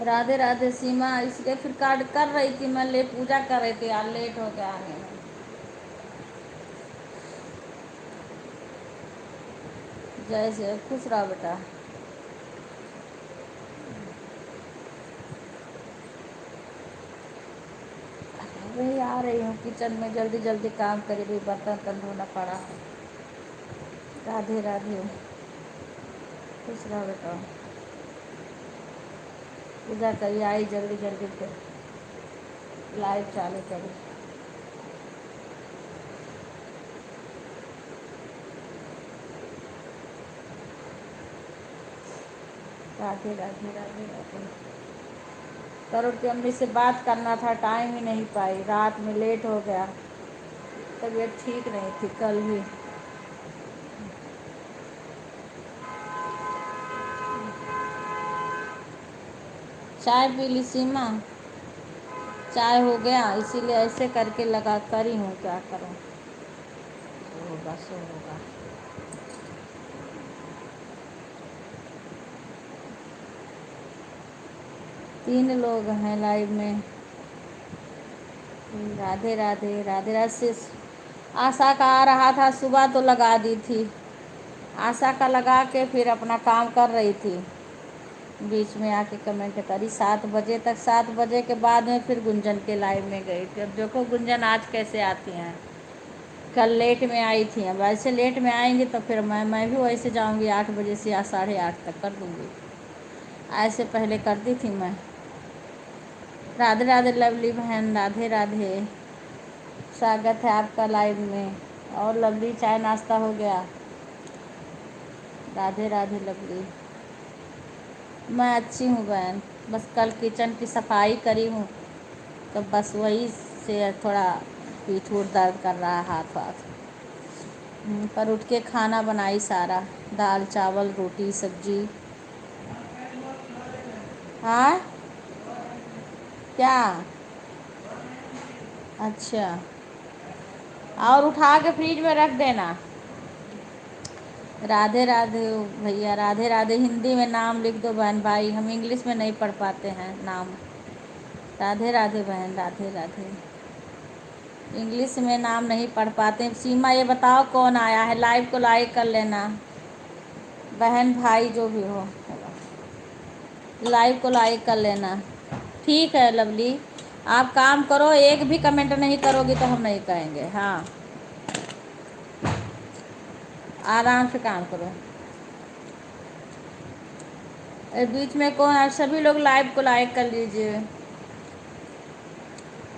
राधे राधे सीमा, इसलिए फिर कार्ड कर रही थी मैं, ले पूजा कर रही थी यार, लेट हो गया आने में। जय जय, खुश रहो बेटा। वही आ रही हूँ किचन में, जल्दी जल्दी काम करी, भी बर्तन वर्तन धोना पड़ा। राधे राधे, खुश रहो बेटा। पूजा करिए, आई जल्दी जल्दी, फिर लाइव चालू करी। राधे राधे राधे राधे। करुण की अम्मी से बात करना था, टाइम ही नहीं पाई, रात में लेट हो गया, तबीयत ठीक नहीं थी कल भी। चाय पी ली सीमा? चाय हो गया, इसीलिए ऐसे करके लगा करी हूँ, क्या करूँ। जो होगा सो होगा। तीन लोग हैं लाइव में। राधे राधे राधे राधे से आशा का आ रहा था, सुबह तो लगा दी थी, आशा का लगा के फिर अपना काम कर रही थी, बीच में आके कमेंट करी 7 बजे तक। 7 बजे के बाद में फिर गुंजन के लाइव में गई थी। अब देखो गुंजन आज कैसे आती हैं, कल लेट में आई थी, अब ऐसे लेट में आएंगी तो फिर मैं भी वैसे जाऊंगी 8 बजे से या 8:30 तक कर दूंगी, ऐसे पहले करती थी मैं। राधे राधे लवली बहन, राधे राधे, स्वागत है आपका लाइव में। और लवली, चाय नाश्ता हो गया? राधे राधे लवली। मैं अच्छी हूँ बहन, बस कल किचन की सफाई करी हूँ, तो बस वही से थोड़ा पीठ उठ दर्द कर रहा है, हाथ वाथ। पर उठ के खाना बनाई सारा, दाल चावल रोटी सब्जी। हाँ क्या? अच्छा, और उठा के फ्रिज में रख देना। राधे राधे भैया, राधे राधे। हिंदी में नाम लिख दो बहन भाई, हम इंग्लिश में नहीं पढ़ पाते हैं नाम। राधे राधे बहन, राधे राधे। इंग्लिश में नाम नहीं पढ़ पाते। सीमा ये बताओ कौन आया है, लाइव को लाइक कर लेना बहन भाई, जो भी हो लाइव को लाइक कर लेना। ठीक है लवली, आप काम करो, एक भी कमेंट नहीं करोगी तो हम नहीं कहेंगे। हाँ, आराम से काम करो। बीच में कौन है? सभी लोग लाइव को लाइक कर लीजिए।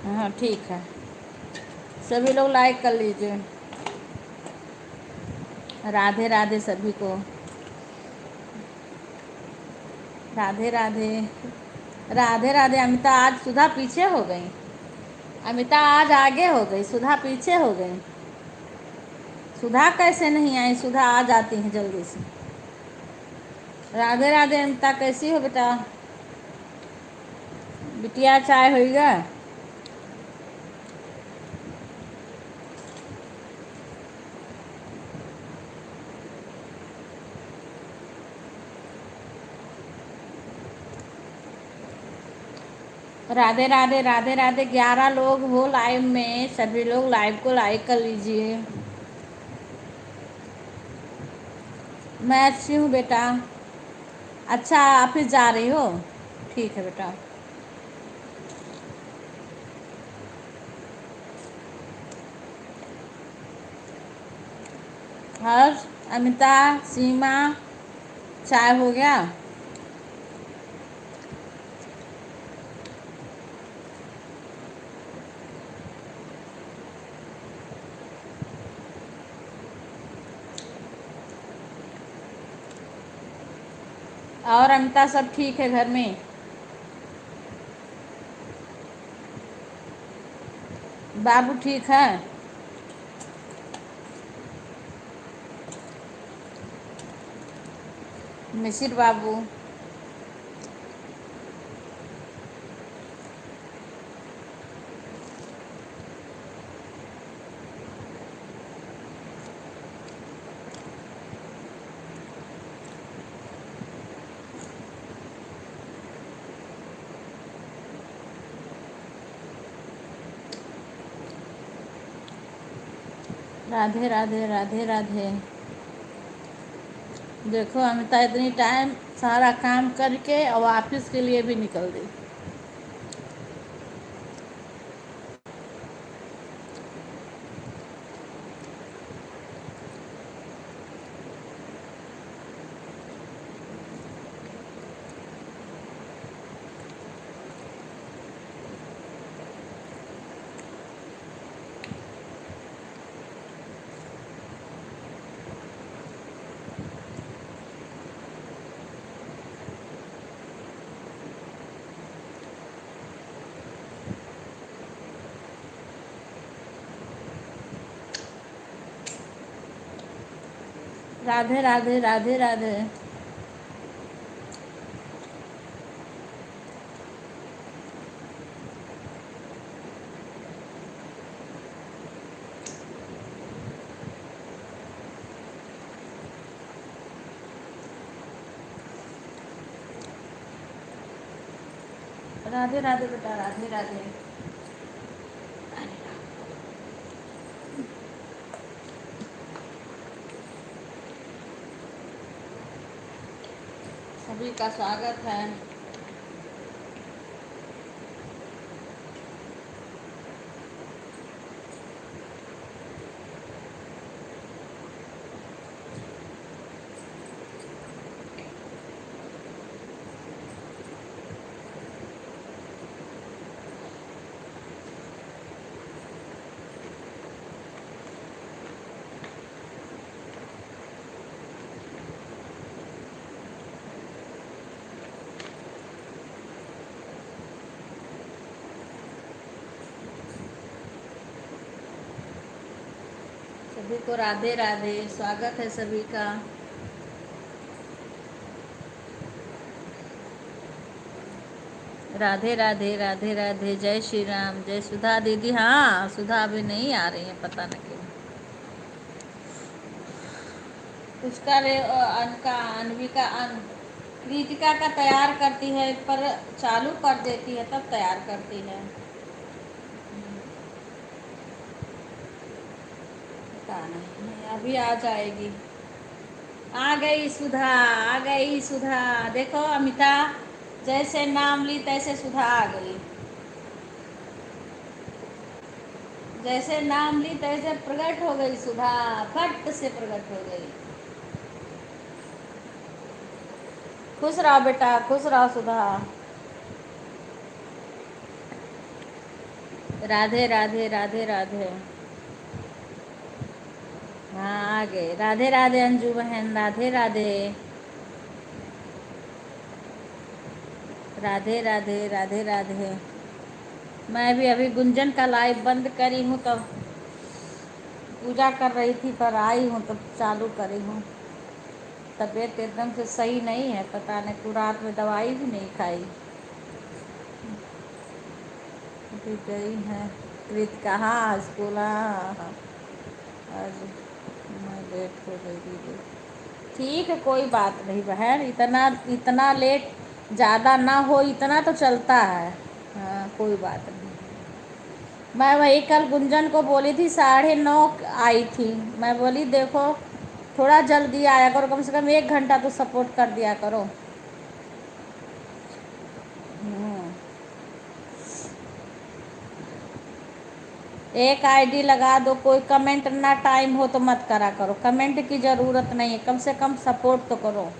हाँ ठीक है, सभी लोग लाइक कर लीजिए। राधे राधे सभी को, राधे राधे राधे राधे। अमिता, आज सुधा पीछे हो गई, अमिता आज आगे हो गई, सुधा पीछे हो गई। सुधा कैसे नहीं आई? सुधा आ जाती है जल्दी से। राधे राधे अमिता, कैसी हो बेटा? बिटिया चाय होइगा? राधे राधे राधे राधे। 11 लोग हो लाइव में, सभी लोग लाइव को लाइक कर लीजिए। मैं अच्छी हूँ बेटा। अच्छा, ऑफिस जा रही हो? ठीक है बेटा। हर्ष, अमिता, सीमा, चाय हो गया? और अमिता सब ठीक है घर में? बाबू ठीक है? मिसिर बाबू? राधे राधे राधे राधे। देखो अमिता इतनी टाइम सारा काम करके और ऑफिस के लिए भी निकल दी। राधे राधे राधे राधे। राधे राधे बेटा, राधे राधे। सभी का स्वागत है। सभी को राधे राधे, स्वागत है सभी का। राधे राधे राधे राधे। जय श्री राम। जय सुधा दीदी। हाँ सुधा अभी नहीं आ रही है, पता न क्यों। उसका अनका अनविका कृतिका का तैयार करती है, पर चालू कर देती है तब तैयार करती है। पता नहीं, अभी आ जाएगी। आ गई सुधा, आ गई सुधा। देखो अमिता, जैसे नाम ली तैसे सुधा आ गई। जैसे नाम ली तैसे प्रकट हो गई सुधा, फट से प्रकट हो गई। खुश रहो बेटा, खुश रहो सुधा। राधे राधे राधे राधे। हाँ आ गए। राधे राधे अंजू बहन, राधे राधे राधे राधे राधे राधे। मैं भी अभी गुंजन का लाइव बंद करी हूँ, तो पूजा कर रही थी, पर आई हूँ तब चालू करी हूँ। तबीयत एकदम से सही नहीं है, पता नहीं, पूरा रात में दवाई भी नहीं खाई। अभी गई है कृतिका, हाँ स्कूल, हाँ हाँ। आज मैं लेट हो गई दीदी। ठीक है कोई बात नहीं बहन, इतना इतना लेट ज़्यादा ना हो, इतना तो चलता है। हाँ कोई बात नहीं। मैं वही कल गुंजन को बोली थी, 9:30 आई थी। मैं बोली देखो थोड़ा जल्दी आया करो, कम से कम 1 घंटा तो सपोर्ट कर दिया करो। एक आईडी लगा दो, कोई कमेंट ना टाइम हो तो मत करा करो, कमेंट की ज़रूरत नहीं है, कम से कम सपोर्ट तो करो।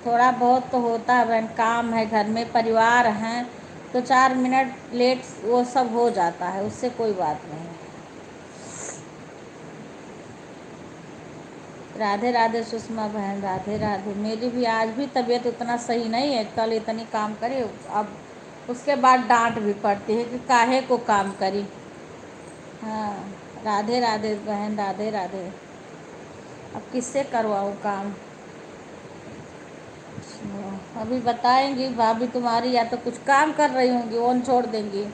थोड़ा बहुत तो होता है बहन, काम है घर में, परिवार हैं, तो 4 मिनट लेट वो सब हो जाता है, उससे कोई बात नहीं। राधे राधे सुषमा बहन, राधे राधे। मेरी भी आज भी तबीयत उतना सही नहीं है, कल इतनी काम करी, अब उसके बाद डांट भी पड़ती है कि काहे को काम करी। हाँ राधे राधे बहन, राधे राधे। अब किससे करवाऊँ काम। अभी बताएंगी भाभी तुम्हारी, या तो कुछ काम कर रही होंगी, ओन छोड़ देंगी।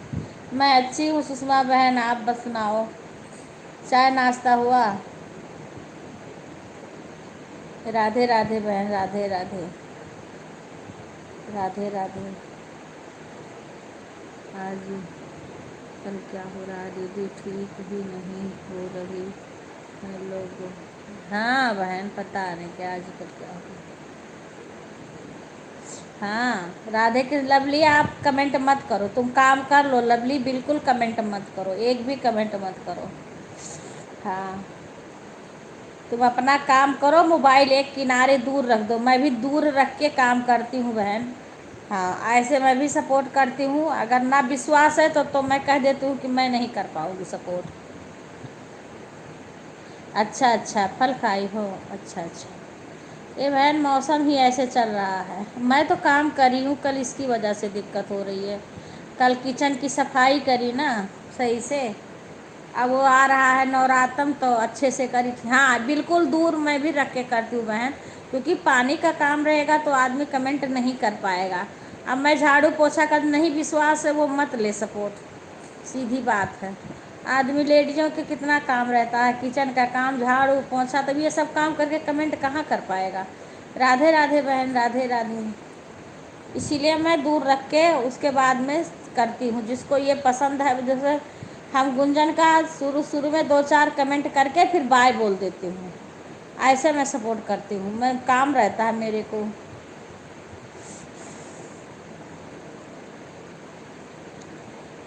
मैं अच्छी हूँ सुषमा बहन, आप बस सुनाओ, चाय नाश्ता हुआ। राधे राधे बहन, राधे राधे राधे राधे। हाँ जी। कल क्या हो रहा है दीदी? ठीक भी नहीं हो रही है लोग। हाँ बहन, पता नहीं क्या आजकल क्या हो रहा है। हाँ राधे के लवली, आप कमेंट मत करो, तुम काम कर लो लवली, बिल्कुल कमेंट मत करो, एक भी कमेंट मत करो। हाँ तुम अपना काम करो, मोबाइल एक किनारे दूर रख दो। मैं भी दूर रख के काम करती हूँ बहन। हाँ ऐसे मैं भी सपोर्ट करती हूँ। अगर ना विश्वास है तो मैं कह देती हूँ कि मैं नहीं कर पाऊँगी सपोर्ट। अच्छा अच्छा, फल खाई हो? अच्छा अच्छा। ये बहन मौसम ही ऐसे चल रहा है। मैं तो काम करी हूँ, कल इसकी वजह से दिक्कत हो रही है। कल किचन की सफाई करी ना सही से। अब वो आ रहा है नवरात्रम तो अच्छे से करी थी। हाँ बिल्कुल दूर मैं भी रख के करती हूँ बहन, क्योंकि पानी का काम रहेगा तो आदमी कमेंट नहीं कर पाएगा। अब मैं झाड़ू पोछा कर, नहीं विश्वास है वो मत ले सपोर्ट, सीधी बात है। आदमी लेडीज़ों के कितना काम रहता है, किचन का काम, झाड़ू पोछा, तब ये सब काम करके कमेंट कहाँ कर पाएगा। राधे राधे बहन, राधे राधे। इसीलिए मैं दूर रख के उसके बाद में करती हूँ। जिसको ये पसंद है, जैसे हम गुंजन का शुरू शुरू में 2-4 कमेंट करके फिर बाय बोल देती हूँ। ऐसे मैं सपोर्ट करती हूँ, मैं काम रहता है मेरे को।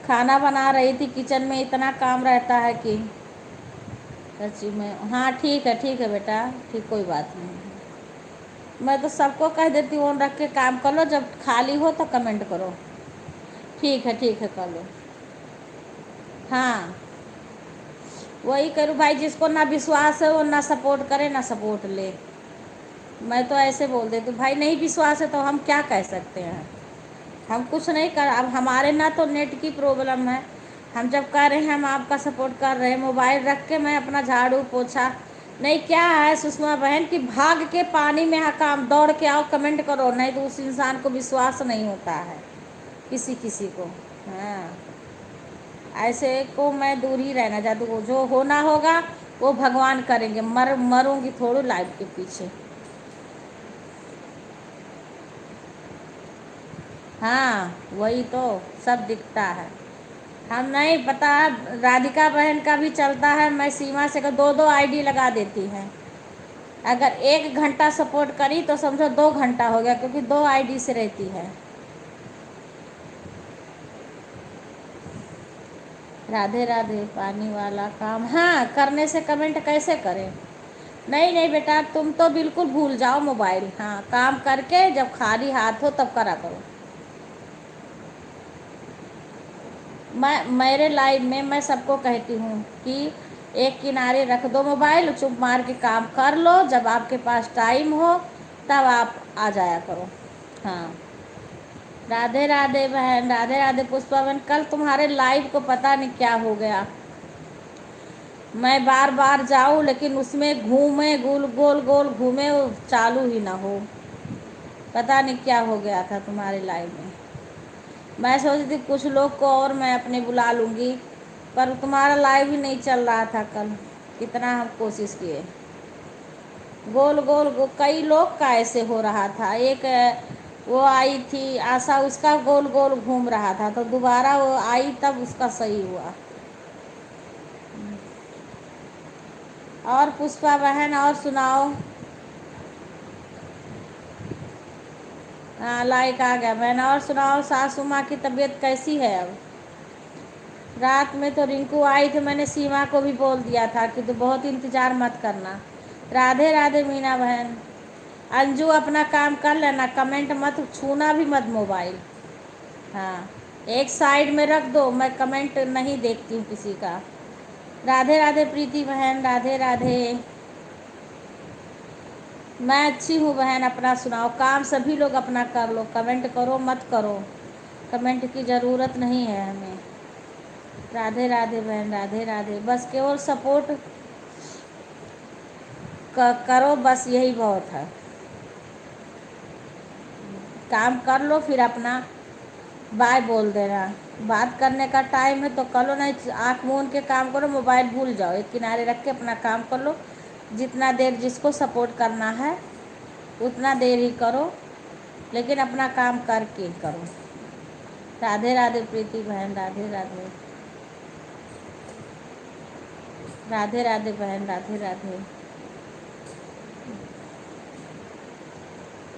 खाना बना रही थी, किचन में इतना काम रहता है कि सच्ची में। हाँ ठीक है बेटा, ठीक, कोई बात नहीं। मैं तो सबको कह देती हूँ रख के काम कर लो, जब खाली हो तो कमेंट करो। ठीक है कर लो। हाँ वही करूँ भाई, जिसको ना विश्वास है वो ना सपोर्ट करे ना सपोर्ट ले। मैं तो ऐसे बोल देती हूँ भाई, नहीं विश्वास है तो हम क्या कह सकते हैं। हम कुछ नहीं कर, अब हमारे ना तो नेट की प्रॉब्लम है। हम जब कर रहे हैं, हम आपका सपोर्ट कर रहे हैं, मोबाइल रख के मैं अपना झाड़ू पोछा। नहीं क्या है सुषमा बहन कि भाग के पानी में हाँ काम दौड़ के आओ कमेंट करो, नहीं तो उस इंसान को विश्वास नहीं होता है, किसी किसी को। हाँ ऐसे को मैं दूर ही रहना चाहती हूँ। जो होना होगा वो भगवान करेंगे, मरूंगी थोड़ी लाइफ के पीछे। हाँ वही तो, सब दिखता है। हम नहीं पता। राधिका बहन का भी चलता है, मैं सीमा से 2-2 आईडी लगा देती हैं। अगर 1 घंटा सपोर्ट करी तो समझो 2 घंटा हो गया, क्योंकि 2 आईडी से रहती है। राधे राधे। पानी वाला काम हाँ करने से कमेंट कैसे करें? नहीं नहीं बेटा, तुम तो बिल्कुल भूल जाओ मोबाइल। हाँ काम करके जब खाली हाथ हो तब करा करो। मैं मेरे लाइफ में मैं सबको कहती हूँ कि एक किनारे रख दो मोबाइल, चुप मार के काम कर लो, जब आपके पास टाइम हो तब आप आ जाया करो। हाँ राधे राधे बहन, राधे राधे पुष्पा बहन। कल तुम्हारे लाइव को पता नहीं क्या हो गया, मैं बार बार जाऊँ लेकिन उसमें घूमे गोल गोल गोल घूमे, वो चालू ही ना हो। पता नहीं क्या हो गया था तुम्हारे लाइव में। मैं सोची थी कुछ लोग को और मैं अपने बुला लूँगी, पर तुम्हारा लाइव ही नहीं चल रहा था कल। कितना हम कोशिश किए, कई लोग का ऐसे हो रहा था। एक वो आई थी आशा, उसका गोल गोल घूम रहा था, तो दोबारा वो आई तब उसका सही हुआ। और पुष्पा बहन और सुनाओ। हाँ लाइक आ गया बहन। और सुनाओ, सासू माँ की तबीयत कैसी है अब? रात में तो रिंकू आई थी, मैंने सीमा को भी बोल दिया था कि तो बहुत इंतज़ार मत करना। राधे राधे मीना बहन। अंजू अपना काम कर लेना, कमेंट मत छूना भी मत मोबाइल। हाँ एक साइड में रख दो, मैं कमेंट नहीं देखती हूँ किसी का। राधे राधे प्रीति बहन, राधे राधे। मैं अच्छी हूँ बहन, अपना सुनाओ। काम सभी लोग अपना कर लो, कमेंट करो मत करो, कमेंट की ज़रूरत नहीं है हमें। राधे राधे बहन, राधे राधे। बस केवल सपोर्ट करो, बस यही बहुत है। काम कर लो फिर अपना बाय बोल देना। बात करने का टाइम है तो कर लो, नहीं आँख मूंद के काम करो, मोबाइल भूल जाओ, एक किनारे रख के अपना काम कर लो। जितना देर जिसको सपोर्ट करना है उतना देर ही करो, लेकिन अपना काम करके करो। राधे राधे प्रीति बहन, राधे राधे। राधे राधे बहन, राधे राधे।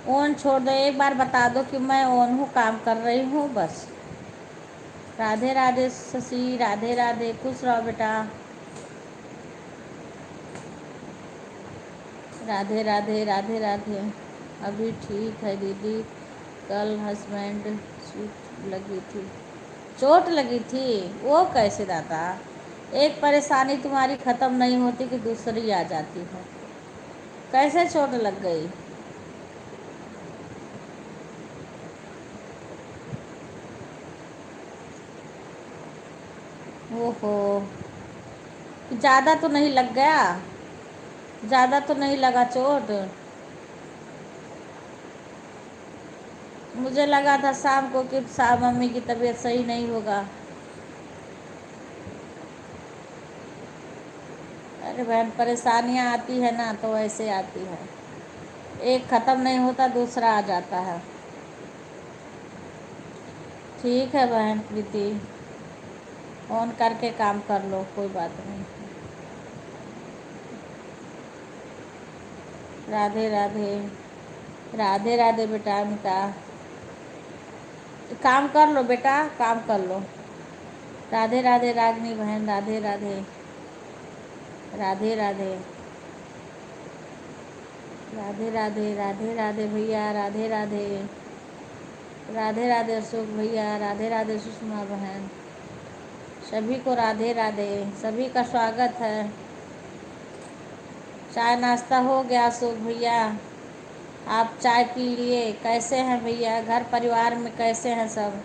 ऑन छोड़ दो, एक बार बता दो कि मैं ऑन हूँ, काम कर रही हूँ, बस। राधे राधे शशि, राधे राधे, खुश रहो बेटा। राधे राधे, राधे राधे। अभी ठीक है दीदी, कल हस्बैंड चोट लगी थी। चोट लगी थी? वो कैसे दादा? एक परेशानी तुम्हारी ख़त्म नहीं होती कि दूसरी आ जाती है। कैसे चोट लग गई? ओहो, ज़्यादा तो नहीं लग गया? ज़्यादा तो नहीं लगा चोट? मुझे लगा था शाम को कि मम्मी की तबीयत सही नहीं होगा। अरे बहन, परेशानियाँ आती है ना तो ऐसे आती है, एक ख़त्म नहीं होता दूसरा आ जाता है। ठीक है बहन प्रीति, ऑन करके काम कर लो, कोई बात नहीं। राधे राधे, राधे राधे बेटा अमिता। काम कर लो बेटा, काम कर लो। राधे राधे रागनी बहन, राधे राधे, राधे राधे, राधे राधे, राधे राधे भैया, राधे राधे, राधे राधे अशोक भैया, राधे राधे सुषमा बहन, सभी को राधे राधे, सभी का स्वागत है। चाय नाश्ता हो गया अशोक भैया? आप चाय पी लिए? कैसे हैं भैया, घर परिवार में कैसे हैं सब?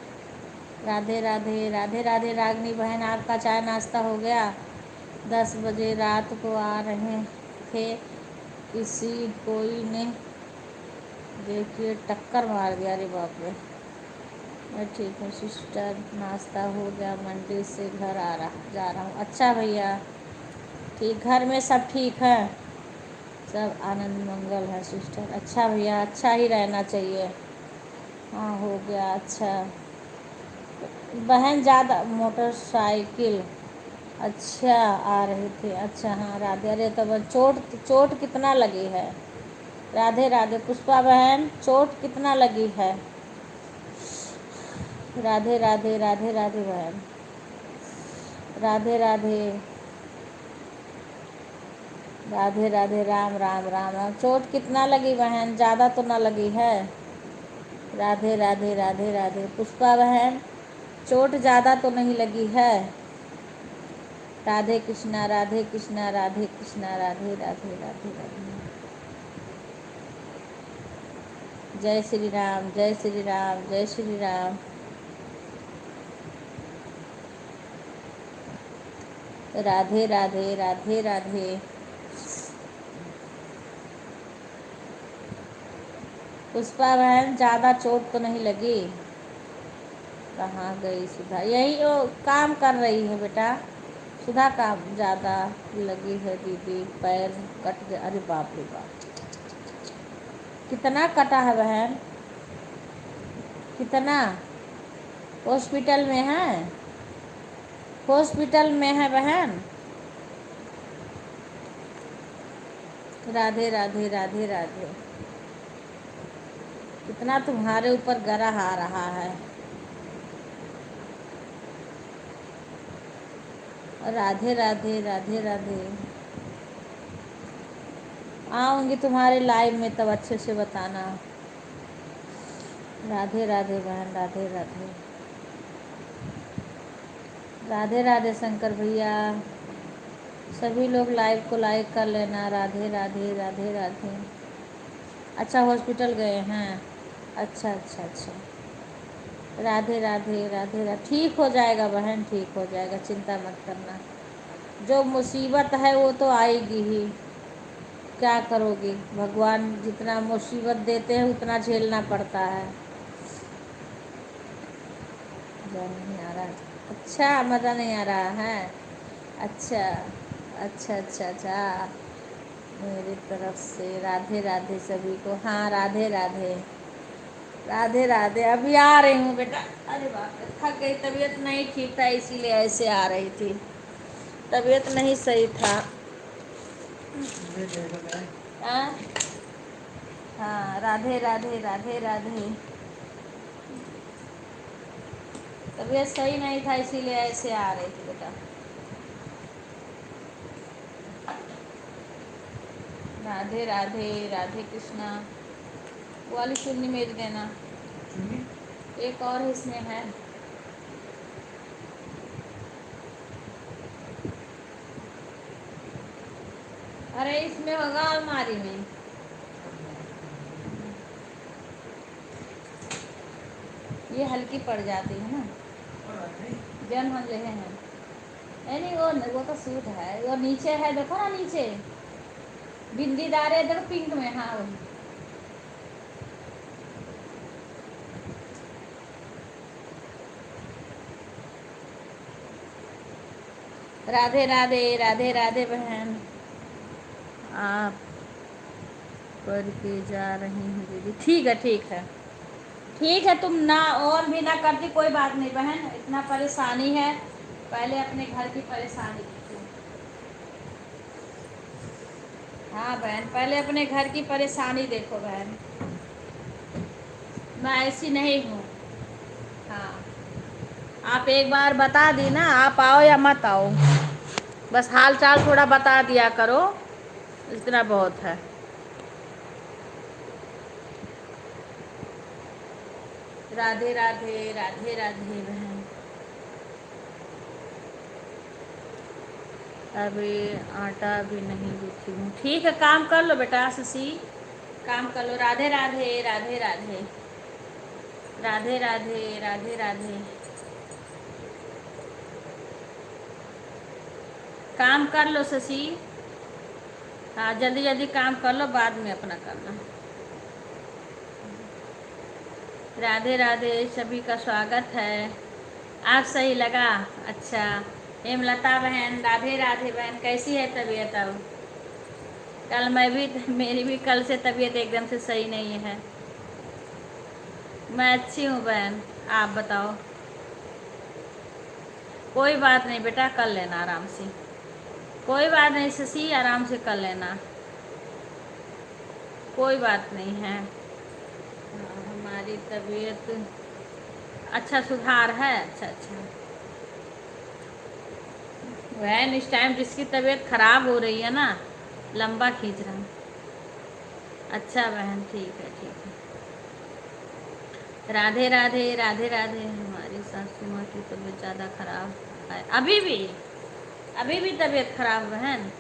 राधे राधे, राधे राधे रागनी बहन, आपका चाय नाश्ता हो गया? 10 बजे रात को आ रहे थे, किसी कोई ने देखिए टक्कर मार दिया। अरे बाप रे। मैं ठीक हूँ सिस्टर, नाश्ता हो गया, मंडी से घर जा रहा हूँ। अच्छा भैया, ठीक, घर में सब ठीक है? सब आनंद मंगल है सिस्टर। अच्छा भैया, अच्छा ही रहना चाहिए। हाँ हो गया। अच्छा बहन, ज़्यादा मोटरसाइकिल अच्छा आ रहे थे? अच्छा हाँ राधे। अरे तब चोट, चोट कितना लगी है? राधे राधे पुष्पा बहन, चोट कितना लगी है? राधे राधे, राधे राधे बहन, राधे राधे, राधे राधे, राम राम राम राम। चोट कितना लगी बहन, ज़्यादा तो ना लगी है? राधे राधे, राधे राधे पुष्पा बहन, चोट ज़्यादा तो नहीं लगी है? राधे कृष्णा, राधे कृष्णा, राधे कृष्णा, राधे राधे, राधे राधे। जय श्री राम, जय श्री राम, जय श्री राम। राधे राधे, राधे राधे। पुष्पा बहन, ज़्यादा चोट तो नहीं लगी? कहाँ गई सुधा? यही वो काम कर रही है बेटा, सुधा काम ज़्यादा लगी है दीदी, पैर कट गया। अरे बाप रे बाप, कितना कटा है बहन, कितना? हॉस्पिटल में है? हॉस्पिटल में है बहन? राधे राधे, राधे राधे। कितना तुम्हारे ऊपर ग्रह आ रहा है। राधे राधे, राधे राधे। आऊँगी तुम्हारे लाइव में, तब अच्छे से बताना। राधे राधे बहन, राधे राधे, राधे राधे शंकर भैया। सभी लोग लाइव को लाइक कर लेना। राधे राधे, राधे राधे। अच्छा हॉस्पिटल गए हैं? अच्छा अच्छा अच्छा। राधे राधे, राधे राधे। ठीक हो जाएगा बहन, ठीक हो जाएगा, चिंता मत करना। जो मुसीबत है वो तो आएगी ही, क्या करोगी? भगवान जितना मुसीबत देते हैं उतना झेलना पड़ता है। मज़ा नहीं आ रहा? अच्छा मज़ा नहीं आ रहा है? अच्छा अच्छा अच्छा अच्छा। मेरी तरफ से राधे राधे सभी को। हाँ राधे राधे, राधे राधे। अभी आ रही हूँ बेटा। अरे बाप रे, थक गई, तबीयत नहीं ठीक था इसीलिए ऐसे आ रही थी। तबीयत नहीं सही था। हाँ हाँ, राधे राधे राधे राधे। तबीयत सही नहीं था इसीलिए ऐसे आ रही थी बेटा। राधे राधे राधे कृष्णा। वो वाली चुन्नी मेरी देना। एक और इसमें है। अरे इसमें होगा अलमारी में। ये हल्की पड़ जाती है ना। जन हम ले हैं। नहीं वो तो सूट है। वो नीचे है, देखो ना नीचे बिंदीदार है, देखो पिंक में। हाँ वही। राधे राधे राधे राधे बहन। आप पढ़ के जा रही हैं दीदी। ठीक है ठीक है ठीक है। तुम ना और भी ना करती कोई बात नहीं बहन। इतना परेशानी है, पहले अपने घर की परेशानी देखो। हाँ बहन, पहले अपने घर की परेशानी देखो बहन। मैं ऐसी नहीं हूँ। हाँ, आप एक बार बता दी ना, आप आओ या मत आओ, बस हाल चाल थोड़ा बता दिया करो, इतना बहुत है। राधे राधे राधे राधे बहन। अभी आटा भी नहीं गूँथी हूँ। ठीक है, काम कर लो बेटा शशि, काम कर लो। राधे राधे राधे राधे राधे राधे राधे राधे। काम कर लो शशि। हाँ जल्दी जल्दी काम कर लो, बाद में अपना करना। राधे राधे, सभी का स्वागत है। आप सही लगा? अच्छा। हेमलता बहन, राधे राधे बहन, कैसी है तबीयत अब? कल मेरी भी कल से तबीयत एकदम से सही नहीं है। मैं अच्छी हूँ बहन, आप बताओ। कोई बात नहीं बेटा, कर लेना आराम से। कोई बात नहीं शशि, आराम से कर लेना, कोई बात नहीं है। हाँ, हमारी तबीयत अच्छा सुधार है। अच्छा अच्छा बहन, इस टाइम जिसकी तबीयत खराब हो रही है ना, लंबा खींच रहा है। अच्छा बहन, ठीक है ठीक है। राधे राधे राधे राधे। हमारी सासू माँ की तबीयत ज़्यादा खराब है। अभी भी तबीयत खराब बहन?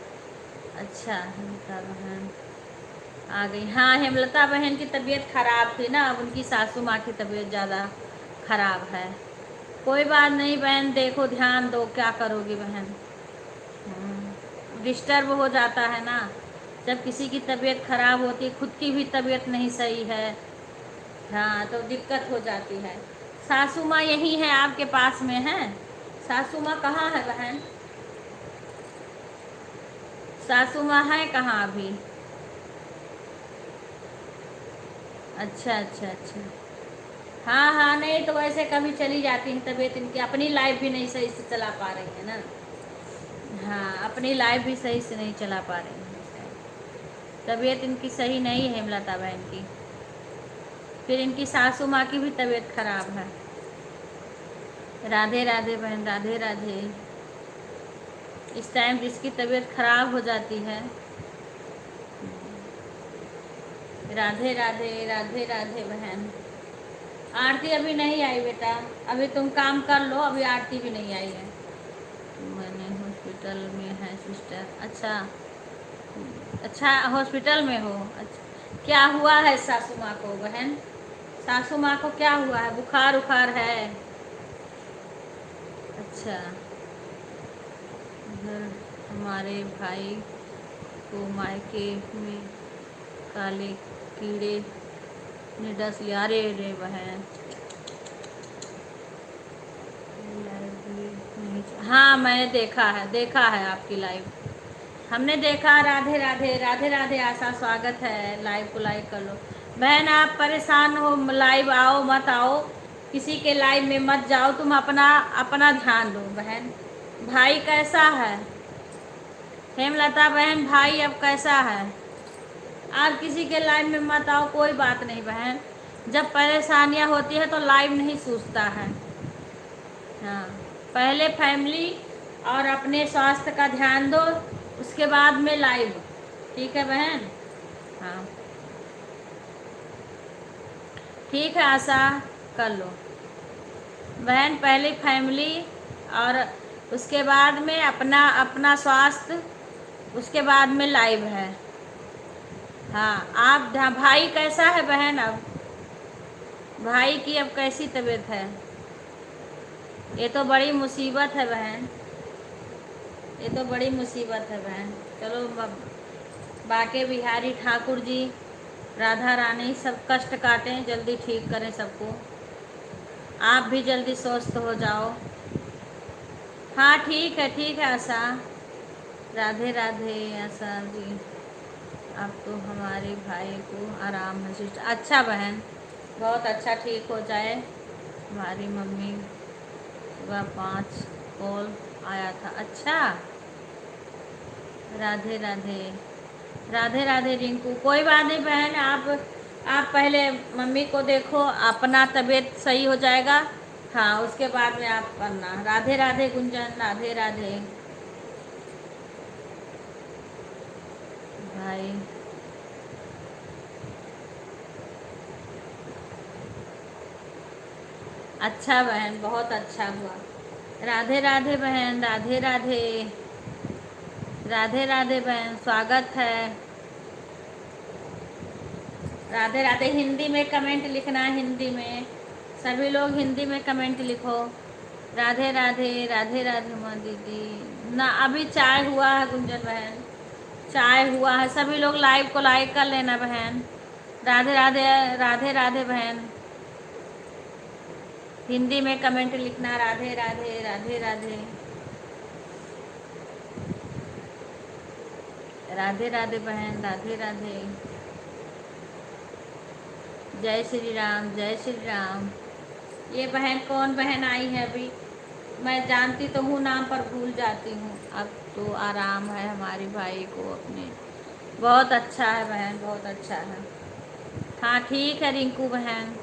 अच्छा, हेमलता बहन आ गई। हाँ, हेमलता बहन की तबीयत खराब थी ना, अब उनकी सासू माँ की तबीयत ज़्यादा खराब है। कोई बात नहीं बहन, देखो ध्यान दो, क्या करोगी बहन। डिस्टर्ब हो जाता है ना, जब किसी की तबीयत खराब होती है, खुद की भी तबीयत नहीं सही है। हाँ, तो दिक्कत हो जाती है। सासू माँ यही है, आपके पास में है? सासू माँ कहाँ है बहन? सासू माँ है कहाँ अभी? अच्छा अच्छा अच्छा। हाँ हाँ, नहीं तो वैसे कभी चली जाती है तबीयत इनकी, अपनी लाइफ भी नहीं सही से चला पा रही है ना। हाँ, अपनी लाइफ भी सही से नहीं चला पा रही है इस टाइम। तबीयत इनकी सही नहीं है हेमलता बहन की, फिर इनकी सासू माँ की भी तबीयत खराब है। राधे राधे बहन, राधे राधे। इस टाइम जिसकी तबीयत खराब हो जाती है। राधे राधे राधे राधे बहन। आरती अभी नहीं आई बेटा, अभी तुम काम कर लो, अभी आरती भी नहीं आई है। मैंने हॉस्पिटल में है सिस्टर। अच्छा अच्छा, हॉस्पिटल में हो? अच्छा, क्या हुआ है सासू माँ को बहन? सासू माँ को क्या हुआ है, बुखार उखार है? अच्छा, उधर हमारे भाई को मायके में काले कीड़े ने डस लिया। अरे रे बहन, हाँ मैंने देखा है आपकी लाइव, हमने देखा। राधे राधे राधे राधे आशा, स्वागत है। लाइव को लाइक कर लो बहन। आप परेशान हो, लाइव आओ मत आओ, किसी के लाइव में मत जाओ, तुम अपना अपना ध्यान दो बहन। भाई कैसा है? हेमलता बहन, भाई अब कैसा है? आप किसी के लाइव में मत आओ, कोई बात नहीं बहन। जब परेशानियां होती है तो लाइव नहीं सूझता है। हाँ, पहले फैमिली और अपने स्वास्थ्य का ध्यान दो, उसके बाद में लाइव। ठीक है बहन? हाँ ठीक है आशा, कर लो बहन। पहले फैमिली और उसके बाद में अपना अपना स्वास्थ्य, उसके बाद में लाइव है। हाँ आप भाई कैसा है बहन? अब भाई की अब कैसी तबीयत है? ये तो बड़ी मुसीबत है बहन, ये तो बड़ी मुसीबत है बहन। चलो बाके बिहारी ठाकुर जी, राधा रानी सब कष्ट काटें, जल्दी ठीक करें सबको। आप भी जल्दी स्वस्थ हो जाओ। हाँ ठीक है आशा। राधे राधे आशा जी। अब तो हमारे भाई को आराम है सिस्टर। अच्छा बहन, बहुत अच्छा, ठीक हो जाए। हमारी मम्मी सुबह 5 कॉल आया था। अच्छा, राधे राधे। राधे राधे रिंकू। कोई बात नहीं बहन, आप पहले मम्मी को देखो, अपना तबीयत सही हो जाएगा। हाँ उसके बाद में आप करना। राधे राधे गुंजन, राधे राधे भाई। अच्छा बहन, बहुत अच्छा हुआ। राधे राधे बहन, राधे राधे। राधे राधे बहन, स्वागत है। राधे राधे। हिंदी में कमेंट लिखना, हिंदी में सभी लोग हिंदी में कमेंट लिखो। राधे राधे, राधे राधे माँ दीदी। ना अभी चाय हुआ है गुंजन बहन, चाय हुआ है। सभी लोग लाइव को लाइक कर लेना बहन। राधे राधे, राधे राधे बहन। हिंदी में कमेंट लिखना, राधे राधे, राधे राधे। राधे राधे बहन, राधे राधे। जय श्री राम, जय श्री राम। ये बहन कौन बहन आई है अभी? मैं जानती तो हूँ, नाम पर भूल जाती हूँ। अब तो आराम है हमारी भाई को अपने। बहुत अच्छा है बहन, बहुत अच्छा है। हाँ ठीक है रिंकू बहन।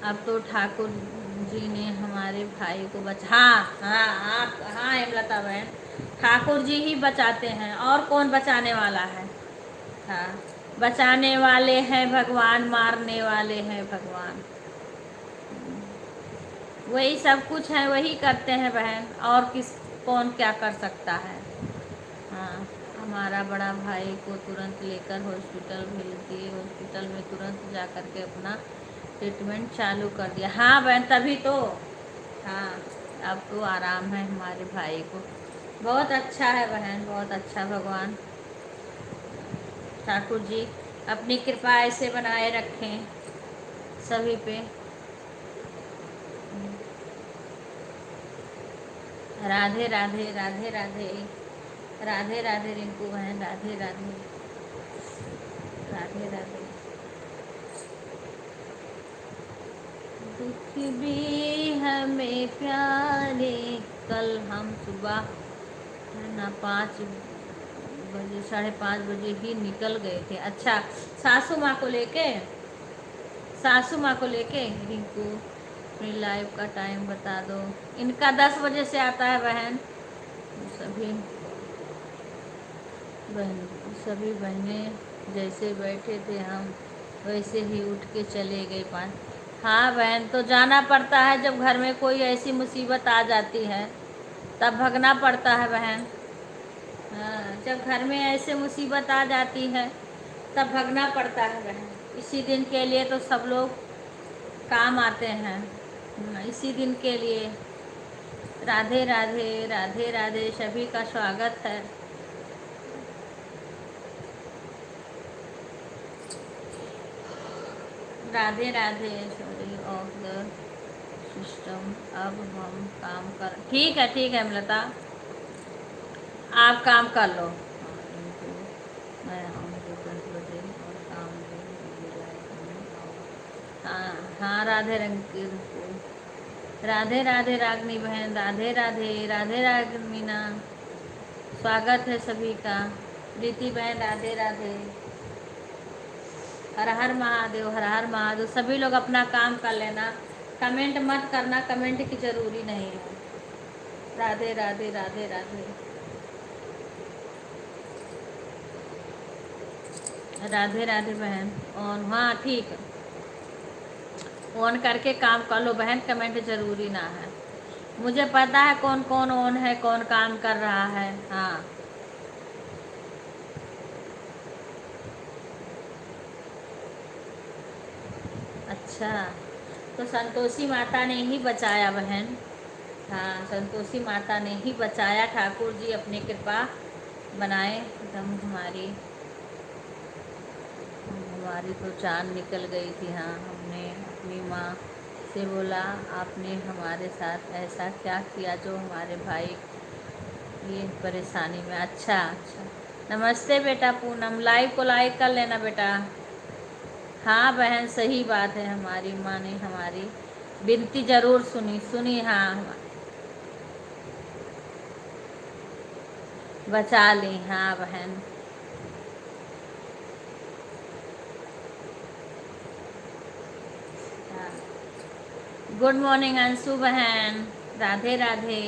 अब तो ठाकुर जी ने हमारे भाई को बचा। हाँ हाँ आप, हाँ हेमलता बहन, ठाकुर जी ही बचाते हैं, और कौन बचाने वाला है? हाँ, बचाने वाले हैं भगवान, मारने वाले हैं भगवान। वही सब कुछ है, वही करते हैं बहन, और किस, कौन क्या कर सकता है? हाँ, हमारा बड़ा भाई को तुरंत लेकर हॉस्पिटल भेज दिए, हॉस्पिटल में तुरंत जा कर के अपना ट्रीटमेंट चालू कर दिया। हाँ बहन, तभी तो। हाँ, अब तो आराम है हमारे भाई को। बहुत अच्छा है बहन, बहुत अच्छा। भगवान ठाकुर जी अपनी कृपा ऐसे बनाए रखें सभी पे। राधे राधे, राधे राधे। राधे राधे रिंकू बहन, राधे राधे, राधे राधे। दुख भी हमें प्यारे, कल हम सुबह है ना 5 बजे, 5:30 बजे ही निकल गए थे। अच्छा, सासू माँ को लेके, सासू माँ को लेके रिंकू अपनी लाइफ का टाइम बता दो। इनका 10 बजे से आता है बहन। सभी बहन, सभी बहनें जैसे बैठे थे हम वैसे ही उठ के चले गए 5। हाँ बहन, तो जाना पड़ता है, जब घर में कोई ऐसी मुसीबत आ जाती है तब भगना पड़ता है बहन। हाँ, जब घर में ऐसे मुसीबत आ जाती है तब भगना पड़ता है बहन। इसी दिन के लिए तो सब लोग काम आते हैं, इसी दिन के लिए। राधे राधे, राधे राधे, सभी का स्वागत है। Radhe Radhe. Sorry of the system. अब हम काम कर, ठीक है अमलता, आप काम कर लो। मैं आऊँगी 10 बजे और काम हाँ हाँ। राधे रंग की, राधे राधे रागनी बहन, राधे राधे, राधे राधे मीना। स्वागत है सभी का। प्रीति बहन राधे राधे। हर हर महादेव, हर हर महादेव। सभी लोग अपना काम कर लेना, कमेंट मत करना, कमेंट की ज़रूरी नहीं है। राधे राधे राधे राधे राधे राधे बहन। ऑन, हाँ ठीक है, ऑन करके काम कर लो बहन, कमेंट ज़रूरी ना है। मुझे पता है कौन कौन ऑन है, कौन काम कर रहा है। हाँ अच्छा, तो संतोषी माता ने ही बचाया बहन। हाँ, संतोषी माता ने ही बचाया। ठाकुर जी अपनी कृपा बनाए एकदम। हमारी तो जान निकल गई थी। हाँ, हमने अपनी माँ से बोला आपने हमारे साथ ऐसा क्या किया जो हमारे भाई ये परेशानी में। अच्छा अच्छा, नमस्ते बेटा पूनम, लाइव को लाइक कर लेना बेटा। हाँ बहन, सही बात है, हमारी माँ ने हमारी विनती जरूर सुनी सुनी। हाँ, बचा ली। हाँ बहन। हाँ, गुड मॉर्निंग अंशु बहन, राधे राधे।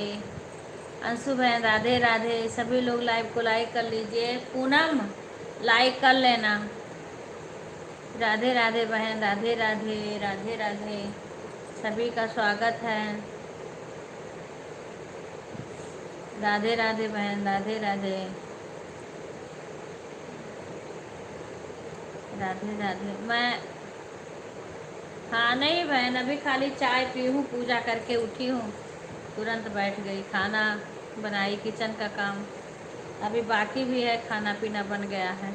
अंशु बहन राधे राधे। सभी लोग लाइव को लाइक कर लीजिए। पूनम लाइक कर लेना। राधे राधे बहन, राधे राधे राधे राधे। सभी का स्वागत है। राधे राधे बहन, राधे राधे राधे राधे। मैं, हाँ नहीं बहन, अभी खाली चाय पी हूँ, पूजा करके उठी हूँ, तुरंत बैठ गई, खाना बनाई, किचन का काम अभी बाकी भी है। खाना पीना बन गया है।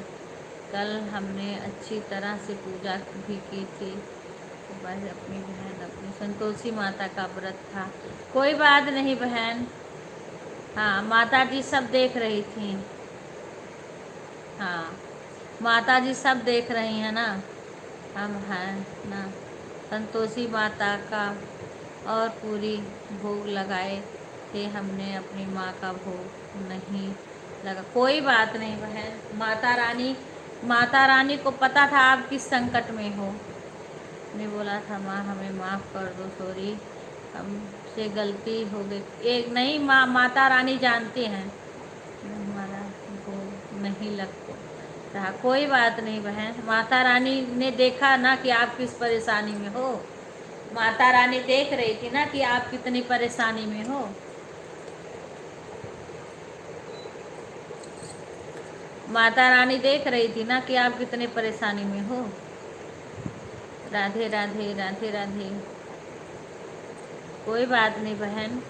कल हमने अच्छी तरह से पूजा भी की थी। तो बस अपनी बहन, अपनी संतोषी माता का व्रत था। कोई बात नहीं बहन। हाँ, माता जी सब देख रही थी। हाँ, माता जी सब देख रही हैं ना, हम हैं ना। संतोषी माता का और पूरी भोग लगाए थे हमने, अपनी माँ का भोग नहीं लगा। कोई बात नहीं बहन, माता रानी को पता था आप किस संकट में हो। ने बोला था माँ हमें माफ़ कर दो, सॉरी हमसे गलती हो गई। एक नहीं, माता रानी जानती हैं हमारा भोग नहीं लगता रहा। कोई बात नहीं बहन, माता रानी ने देखा ना कि आप किस परेशानी में हो। माता रानी देख रही थी ना कि आप कितनी परेशानी में हो। माता रानी देख रही थी ना कि आप कितने परेशानी में हो। राधे राधे राधे राधे। कोई बात नहीं बहन,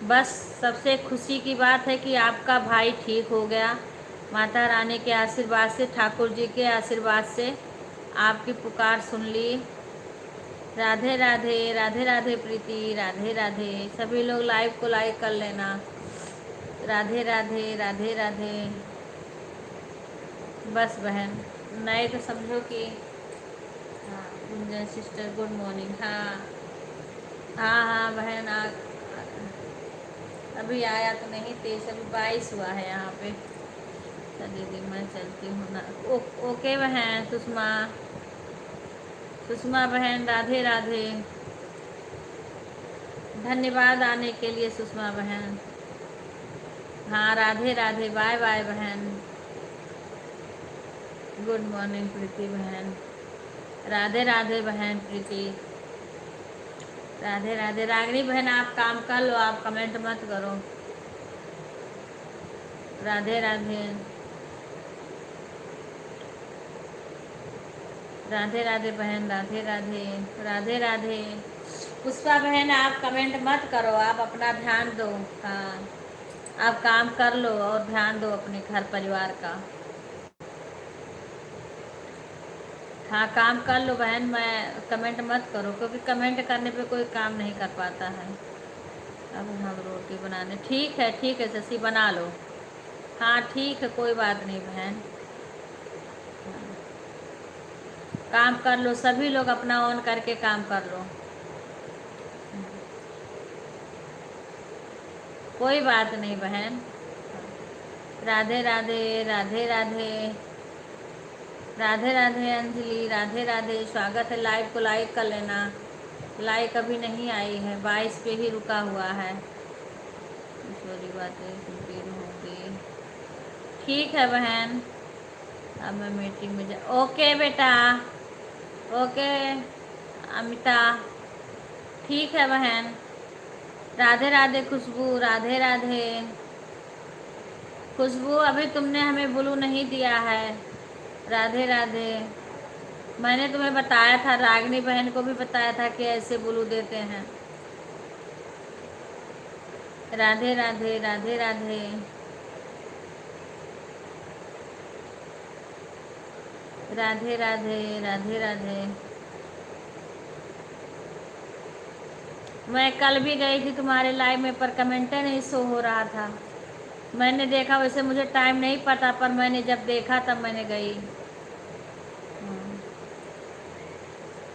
बस सबसे खुशी की बात है कि आपका भाई ठीक हो गया। माता रानी के आशीर्वाद से, ठाकुर जी के आशीर्वाद से आपकी पुकार सुन ली। राधे राधे राधे राधे प्रीति, राधे राधे। सभी लोग लाइव को लाइक कर लेना। राधे राधे राधे राधे। बस बहन, नए तो समझो कि, हाँ गुंजन सिस्टर गुड मॉर्निंग। हाँ हाँ हाँ बहन, अभी आया तो नहीं, 23 अभी 22 हुआ है यहाँ पे। तो दीदी मैं चलती हूँ ना। ओके बहन। सुषमा बहन राधे राधे। धन्यवाद आने के लिए सुषमा बहन। हाँ राधे राधे, बाय बाय बहन। गुड मॉर्निंग प्रीति बहन। राधे राधे बहन प्रीति। राधे राधे। रागिनी बहन आप काम कर लो, आप कमेंट मत करो। राधे राधे राधे राधे बहन, राधे राधे राधे राधे। पुष्पा बहन आप कमेंट मत करो, आप अपना ध्यान दो। हाँ, आप काम कर लो और ध्यान दो अपने घर परिवार का। हाँ, काम कर लो बहन, मैं कमेंट मत करो, क्योंकि कमेंट करने पे कोई काम नहीं कर पाता है। अब हम रोटी बनाने, ठीक है शशि बना लो। हाँ ठीक है, कोई बात नहीं बहन। काम कर लो, सभी लोग अपना ऑन करके काम कर लो। कोई बात नहीं बहन। राधे राधे, राधे राधे, राधे राधे अंजलि, राधे राधे। स्वागत है। लाइव को लाइक कर लेना। लाइक अभी नहीं आई है, 22 पे ही रुका हुआ है। ईश्वरी बातें सुनती रहूँगी। ठीक है बहन, अब मैं मीटिंग में जा। ओके बेटा, ओके अमिता, ठीक है बहन। राधे राधे खुशबू, राधे राधे खुशबू। अभी तुमने हमें ब्लू नहीं दिया है। राधे राधे। मैंने तुम्हें बताया था, रागनी बहन को भी बताया था कि ऐसे ब्लू देते हैं। राधे राधे, राधे राधे, राधे राधे, राधे राधे। मैं कल भी गई थी तुम्हारे लाइव में, पर कमेंटे नहीं शो हो रहा था। मैंने देखा, वैसे मुझे टाइम नहीं पता, पर मैंने जब देखा तब मैंने गई।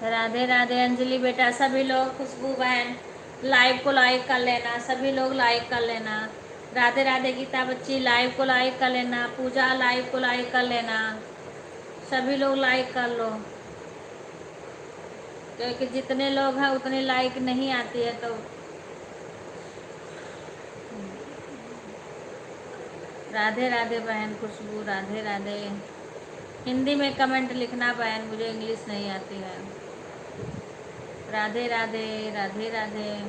राधे राधे अंजलि बेटा। सभी लोग, खुशबू बहन लाइव को लाइक कर लेना, सभी लोग लाइक कर लेना। राधे राधे गीता बच्ची लाइव को लाइक कर लेना, पूजा लाइव को लाइक कर लेना, सभी लोग लाइक कर लो, क्योंकि जितने लोग हैं उतनी लाइक नहीं आती है। तो राधे राधे बहन खुशबू, राधे राधे। हिंदी में कमेंट लिखना बहन, मुझे इंग्लिश नहीं आती है। राधे राधे, राधे राधे।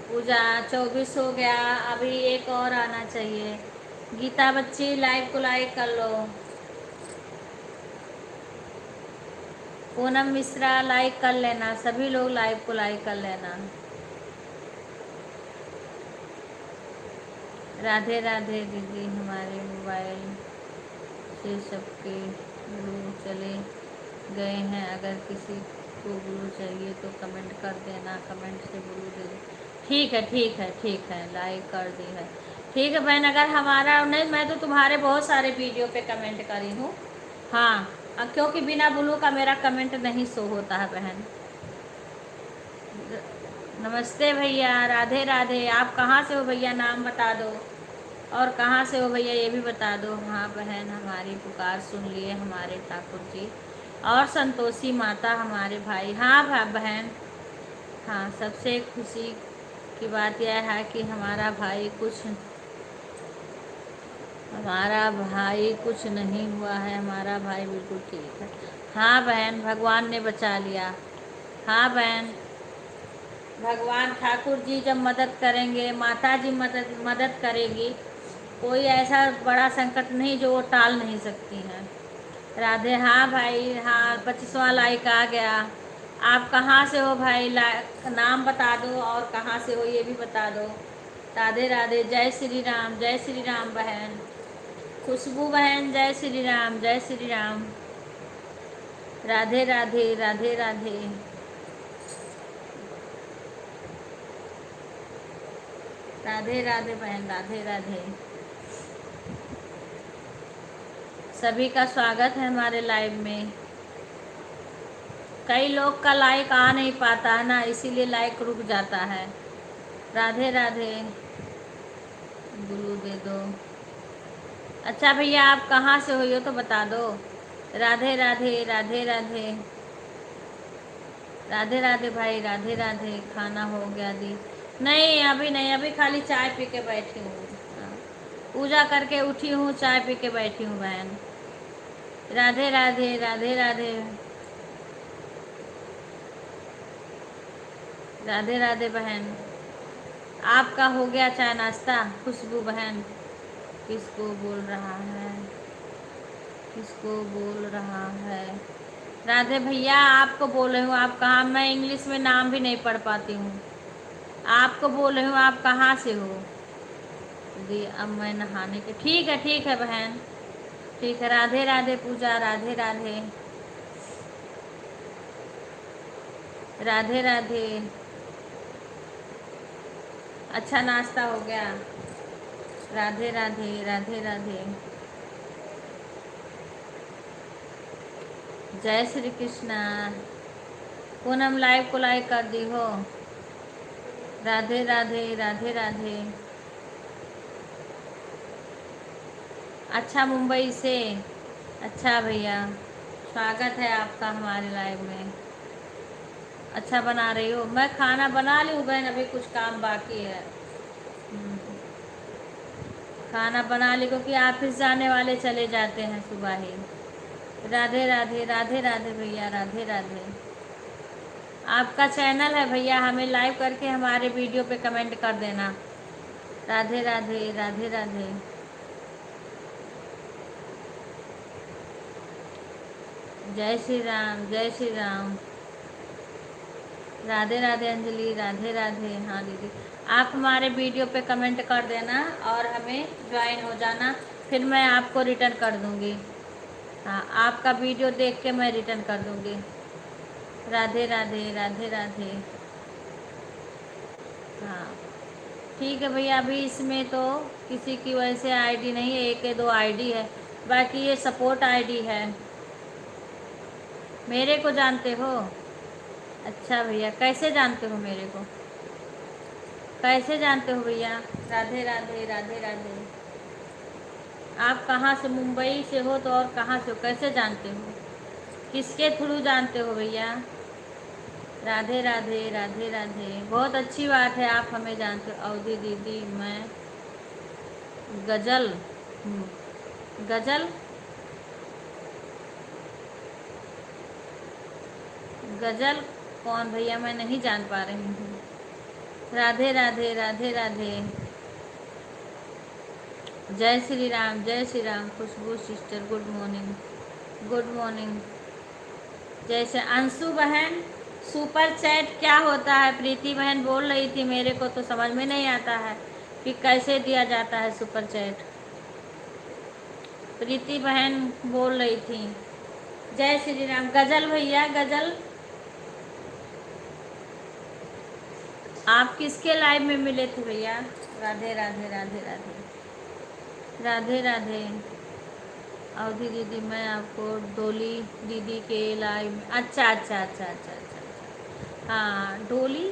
पूजा 24 हो गया, अभी एक और आना चाहिए। गीता बच्ची लाइव को लाइक कर लो। पूनम मिश्रा लाइक कर लेना, सभी लोग लाइव को लाइक कर लेना। राधे राधे दीदी। हमारे मोबाइल से सबके ब्लू चले गए हैं, अगर किसी को ब्लू चाहिए तो कमेंट कर देना, कमेंट से ब्लू दे दो। ठीक है, ठीक है, ठीक है, लाइक कर दी है। ठीक है बहन, अगर हमारा नहीं, मैं तो तुम्हारे बहुत सारे वीडियो पे कमेंट करी हूँ। हाँ, क्योंकि बिना ब्लू का मेरा कमेंट नहीं शो होता है बहन। नमस्ते भैया, राधे राधे। आप कहाँ से हो भैया, नाम बता दो, और कहाँ से हो भैया ये भी बता दो। हाँ बहन, हमारी पुकार सुन लिए हमारे ठाकुर जी और संतोषी माता हमारे भाई। हाँ बहन, हाँ, सबसे खुशी की बात यह है कि हमारा भाई कुछ नहीं हुआ है, हमारा भाई बिल्कुल ठीक है। हाँ बहन, भगवान ने बचा लिया। हाँ बहन, भगवान ठाकुर जी जब मदद करेंगे, माता जी मदद करेगी, कोई ऐसा बड़ा संकट नहीं जो वो टाल नहीं सकती हैं। राधे। हाँ भाई, हाँ 25वां लाइक आ गया। आप कहाँ से हो भाई, नाम बता दो और कहाँ से हो ये भी बता दो। राधे राधे, जय श्री राम, जय श्री राम बहन खुशबू बहन, जय श्री राम, जय श्री राम। राधे राधे, राधे राधे, राधे राधे बहन, राधे राधे। सभी का स्वागत है हमारे लाइव में। कई लोग का लाइक आ नहीं पाता है ना, इसीलिए लाइक रुक जाता है। राधे राधे, गुरु दे दो। अच्छा भैया, आप कहाँ से हो ये तो बता दो। राधे राधे, राधे राधे, राधे राधे भाई, राधे राधे। खाना हो गया दी? नहीं अभी नहीं, अभी खाली चाय पी के बैठी हूँ। हाँ, पूजा करके उठी हूँ, चाय पी के बैठी हूँ बहन। राधे राधे, राधे राधे, राधे राधे बहन। आपका हो गया चाय नाश्ता खुशबू बहन? किसको बोल रहा है, किसको बोल रहा है? राधे भैया, आपको बोल रही हूँ। आप कहाँ? मैं इंग्लिश में नाम भी नहीं पढ़ पाती हूँ। आपको बोल रही हूँ, आप कहाँ से हो? दी अब मैं नहाने के। ठीक है बहन, ठीक है। राधे राधे पूजा, राधे राधे, राधे राधे। अच्छा नाश्ता हो गया? राधे राधे, राधे राधे, जय श्री कृष्णा। पूनम लाइव को लाइक कर दी हो। राधे राधे राधे राधे। अच्छा, मुंबई से। अच्छा भैया, स्वागत है आपका हमारे लाइव में। अच्छा बना रही हो? मैं खाना बना ली हूँ बहन, अभी कुछ काम बाकी है। खाना बना ली क्योंकि ऑफिस जाने वाले चले जाते हैं सुबह ही। राधे राधे राधे राधे भैया, राधे राधे। आपका चैनल है भैया, हमें लाइव करके हमारे वीडियो पे कमेंट कर देना। राधे राधे राधे राधे। जय श्री राम, जय श्री राम। राधे राधे अंजलि, राधे राधे। हाँ दीदी, आप हमारे वीडियो पे कमेंट कर देना और हमें ज्वाइन हो जाना, फिर मैं आपको रिटर्न कर दूँगी। हाँ, आपका वीडियो देख के मैं रिटर्न कर दूँगी। राधे राधे राधे राधे। हाँ ठीक है भैया, अभी इसमें तो किसी की वजह से आईडी नहीं है, एक या दो आईडी है, बाकी ये सपोर्ट आईडी है। मेरे को जानते हो? अच्छा भैया, कैसे जानते हो मेरे को? कैसे जानते हो भैया? राधे राधे राधे राधे। आप कहाँ से? मुंबई से हो तो और कहाँ से हो? कैसे जानते हो? किसके थ्रू जानते हो भैया? राधे राधे राधे राधे। बहुत अच्छी बात है आप हमें जानते हो। अवधि दीदी, मैं गजल। गजल, गजल कौन भैया? मैं नहीं जान पा रही हूँ। राधे राधे राधे राधे। जय श्री राम, जय Shri Ram. Khushboo sister, good morning, good morning. जैसे अंशु बहन, सुपर चैट क्या होता है? प्रीति बहन बोल रही थी, मेरे को तो समझ में नहीं आता है कि कैसे दिया जाता है सुपर चैट। प्रीति बहन बोल रही थी। जय श्री राम। गजल भैया, गजल आप किसके लाइव में मिले थे भैया? राधे राधे राधे राधे राधे राधे। अवधि दीदी, मैं आपको डोली दीदी के लाइव में। अच्छा अच्छा अच्छा अच्छा अच्छा अच्छा। हाँ, डोली,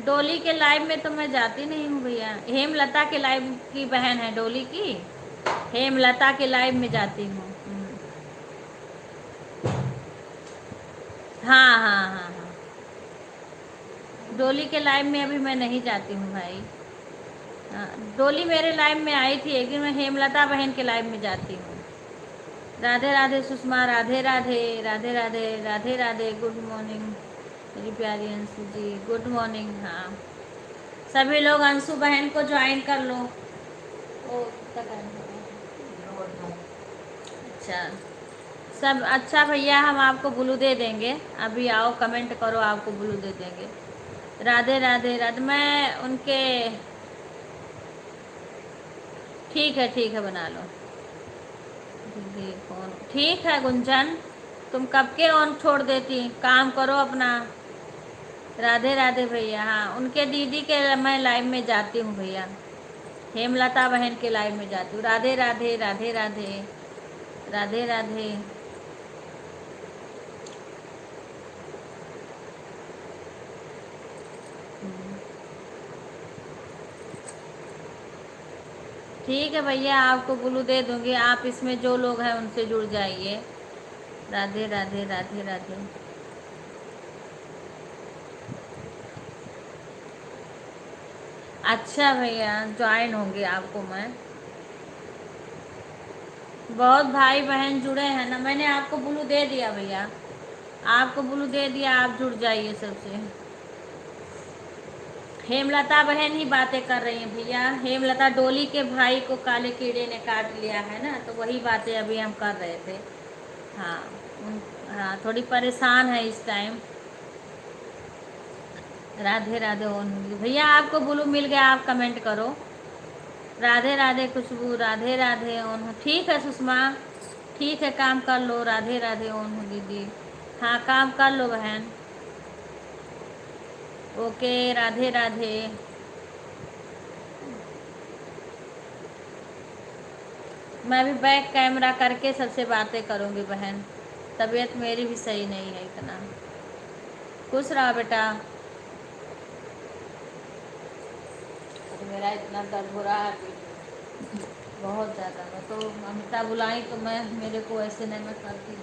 डोली के लाइव में तो मैं जाती नहीं हूँ भैया। हेमलता के लाइव की बहन है डोली की, हेमलता के लाइव में जाती हूँ। हाँ हाँ हाँ हाँ। डोली के लाइव में अभी मैं नहीं जाती हूँ भाई। हाँ, डोली मेरे लाइव में आई थी, लेकिन मैं हेमलता बहन के लाइव में जाती हूँ। राधे राधे सुषमा, राधे राधे राधे राधे राधे राधे। गुड मॉर्निंग मेरी प्यारी अंशु जी, गुड मॉर्निंग। हाँ, सभी लोग अंशु बहन को ज्वाइन कर लो। ओ, तक अच्छा, सब अच्छा भैया, हम आपको ब्लू दे देंगे। अभी आओ, कमेंट करो, आपको ब्लू दे देंगे। राधे राधे राधे। मैं उनके, ठीक है बना लो। दीदी कौन? ठीक है गुंजन, तुम कब के ऑन छोड़ देती, काम करो अपना। राधे राधे भैया। हाँ, उनके दीदी के मैं लाइव में जाती हूँ भैया, हेमलता बहन के लाइव में जाती हूँ। राधे राधे राधे राधे राधे राधे। ठीक है भैया, आपको ब्लू दे दूंगी। आप इसमें जो लोग हैं उनसे जुड़ जाइए। राधे राधे राधे राधे। अच्छा भैया, ज्वाइन होंगे आपको मैं। बहुत भाई बहन जुड़े हैं ना, मैंने आपको ब्लू दे दिया भैया, आपको ब्लू दे दिया, आप जुड़ जाइए सबसे। हेमलता बहन ही बातें कर रही हैं भैया। हेमलता, डोली के भाई को काले कीड़े ने काट लिया है ना, तो वही बातें अभी हम कर रहे थे। हाँ हाँ, थोड़ी परेशान है इस टाइम। राधे राधे ओन भैया, आपको ब्लू मिल गया, आप कमेंट करो। राधे राधे खुशबू, राधे राधे ओन। ठीक है सुषमा, ठीक है, काम कर लो। राधे राधे ओन दीदी। हाँ, काम कर लो बहन। ओके, राधे राधे। मैं भी बैक कैमरा करके सबसे बातें करूँगी बहन। तबीयत मेरी भी सही नहीं है इतना। खुश रहा बेटा। अरे मेरा इतना दर्द हो रहा है अभी, बहुत ज़्यादा। मैं तो अमिता बुलाई तो मैं, मेरे को ऐसे नहीं मैं करती,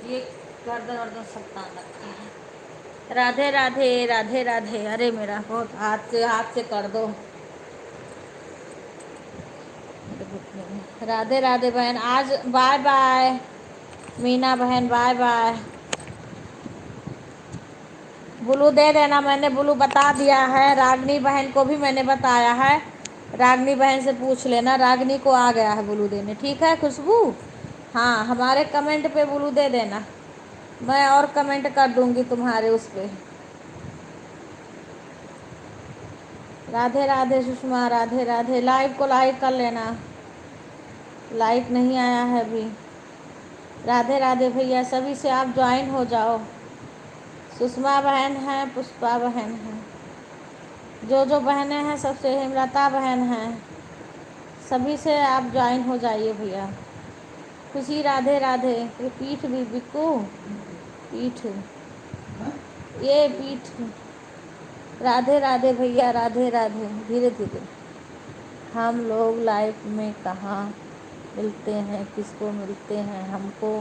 ये गर्दन वर्दन सब तान रखा है। राधे राधे राधे राधे। अरे मेरा बहुत हाथ से कर दो। राधे राधे बहन, आज बाय बाय। मीना बहन बाय बाय। ब्लू दे देना, मैंने ब्लू बता दिया है। रागनी बहन को भी मैंने बताया है, रागनी बहन से पूछ लेना, रागनी को आ गया है ब्लू देने। ठीक है खुशबू? हाँ, हमारे कमेंट पे ब्लू दे देना, मैं और कमेंट कर दूंगी तुम्हारे उस पे। राधे राधे सुषमा, राधे राधे। लाइव को लाइक कर लेना, लाइक नहीं आया है अभी। राधे राधे भैया, सभी से आप ज्वाइन हो जाओ। सुषमा बहन है, पुष्पा बहन है, जो बहनें हैं सबसे, हेमलता बहन है, सभी से आप ज्वाइन हो जाइए भैया। खुशी राधे राधे। ये पीठ भी बिकू, पीठ, ये पीठ। राधे राधे भैया, राधे राधे। धीरे धीरे। हम लोग लाइफ में कहाँ मिलते हैं, किसको मिलते हैं, हमको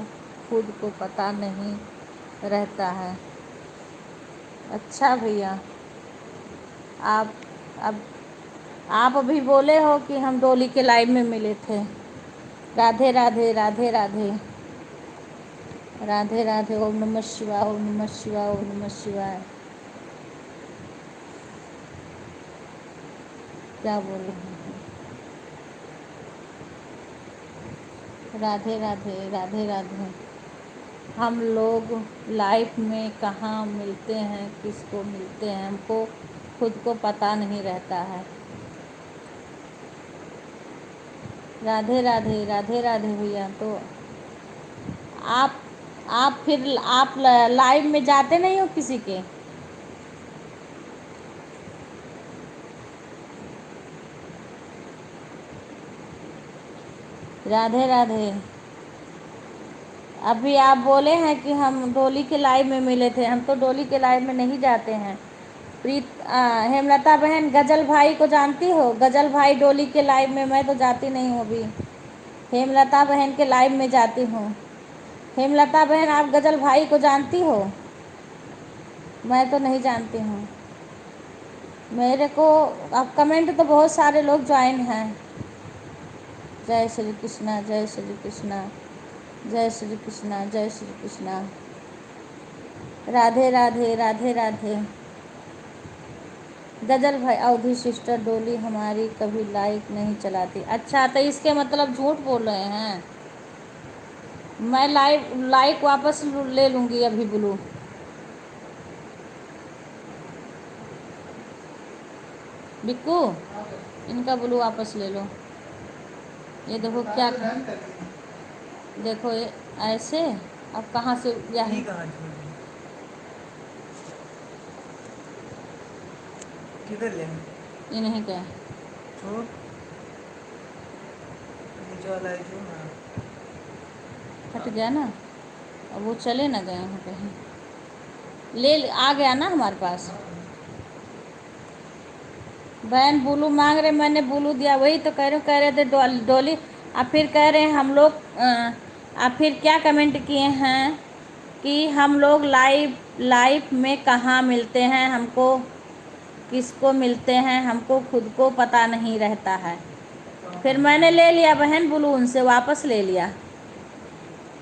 खुद को पता नहीं रहता है। अच्छा भैया, आप अब आप अभी बोले हो कि हम डोली के लाइव में मिले थे। राधे राधे राधे राधे राधे राधे। ओम नमः शिवाय, ओम नमः शिवाय, ओम नमः शिवाय। क्या बोल रहे हैं? राधे राधे राधे राधे। हम लोग लाइफ में कहाँ मिलते हैं, किसको मिलते हैं, हमको खुद को पता नहीं रहता है। राधे राधे राधे राधे भैया। तो आप फिर आप लाइव में जाते नहीं हो किसी के? राधे राधे। अभी आप बोले हैं कि हम डोली के लाइव में मिले थे, हम तो डोली के लाइव में नहीं जाते हैं। हेमलता बहन, गजल भाई को जानती हो? गजल भाई डोली के लाइव में, मैं तो जाती नहीं हूँ अभी, हेमलता बहन के लाइव में जाती हूँ। हेमलता बहन, आप गजल भाई को जानती हो? मैं तो नहीं जानती हूँ। मेरे को अब कमेंट तो बहुत सारे लोग ज्वाइन हैं। जय श्री कृष्णा, जय श्री कृष्णा, जय श्री कृष्णा, जय श्री कृष्णा। राधे राधे राधे राधे। गजल भाई, अवधि सिस्टर, डोली हमारी कभी लाइक नहीं चलाती। अच्छा, तो इसके मतलब झूठ बोल रहे हैं। मैं लाइक वापस ले लूँगी अभी ब्लू। बिक्कू, इनका ब्लू वापस ले लो। ये देखो क्या, देखो ये ऐसे। अब कहाँ से यही किधर ले? ये नहीं क्या छोड़, नीचे वाला है जो ना, फट गया ना, अब वो चले ना गए हैं कहीं, ले आ गया ना हमारे पास। बहन ब्लू मांग रहे, मैंने ब्लू दिया, वही तो कह रहे थे डोली। अब फिर कह रहे हैं हम लोग, अब फिर क्या कमेंट किए हैं कि हम लोग लाइफ में कहाँ मिलते हैं, हमको किसको मिलते हैं, हमको खुद को पता नहीं रहता है। फिर मैंने ले लिया बहन ब्लू, उनसे वापस ले लिया,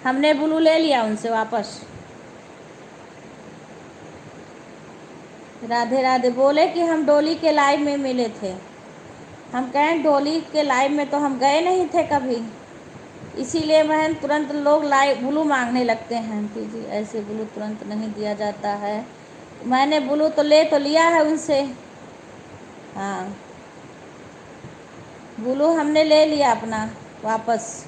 हमने ब्लू ले लिया उनसे वापस। राधे राधे। बोले कि हम डोली के लाइव में मिले थे। हम कहें डोली के लाइव में तो हम गए नहीं थे कभी, इसीलिए बहन तुरंत लोग लाइव ब्लू मांगने लगते हैं। जी ऐसे ब्लू तुरंत नहीं दिया जाता है। मैंने ब्लू तो लिया है उनसे। हाँ, ब्लू हमने ले लिया अपना वापस।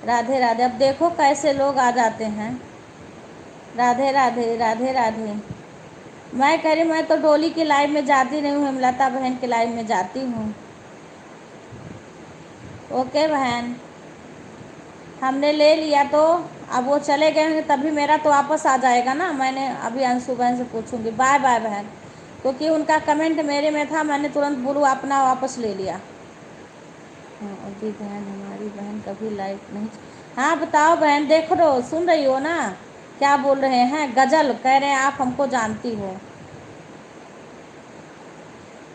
राधे राधे। अब देखो कैसे लोग आ जाते हैं। राधे राधे राधे राधे। मैं कह रही, मैं तो डोली के लाइव में जाती नहीं हूँ, हेमलता बहन के लाइव में जाती हूँ। ओके बहन, हमने ले लिया तो अब वो चले गए होंगे तभी मेरा तो वापस आ जाएगा ना। मैंने अभी अंशु बहन से पूछूंगी। बाय बाय बहन, क्योंकि उनका कमेंट मेरे में था, मैंने तुरंत ब्लू अपना वापस ले लिया। हाँ अभी बहन, हमारी बहन कभी लाइव नहीं। हाँ बताओ बहन, देख रहे हो, सुन रही हो ना क्या बोल रहे हैं? गजल कह रहे हैं आप हमको जानती हो।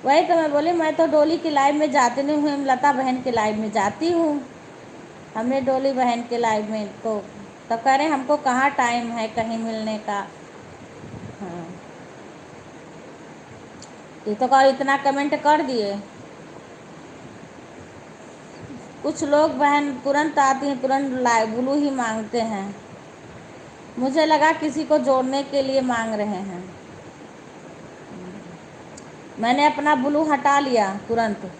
वही तो मैं बोली, मैं तो डोली की लाइव में जाती नहीं हूँ, लता बहन की लाइव में जाती हूँ। हमने डोली बहन के लाइव में तो कह रहे हैं हमको कहाँ टाइम है कहीं मिलने का। हाँ ये तो कह इतना कमेंट कर दिए। कुछ लोग बहन तुरंत आती हैं, तुरंत लाइव ब्लू ही मांगते हैं। मुझे लगा किसी को जोड़ने के लिए मांग रहे हैं। मैंने अपना ब्लू हटा लिया तुरंत।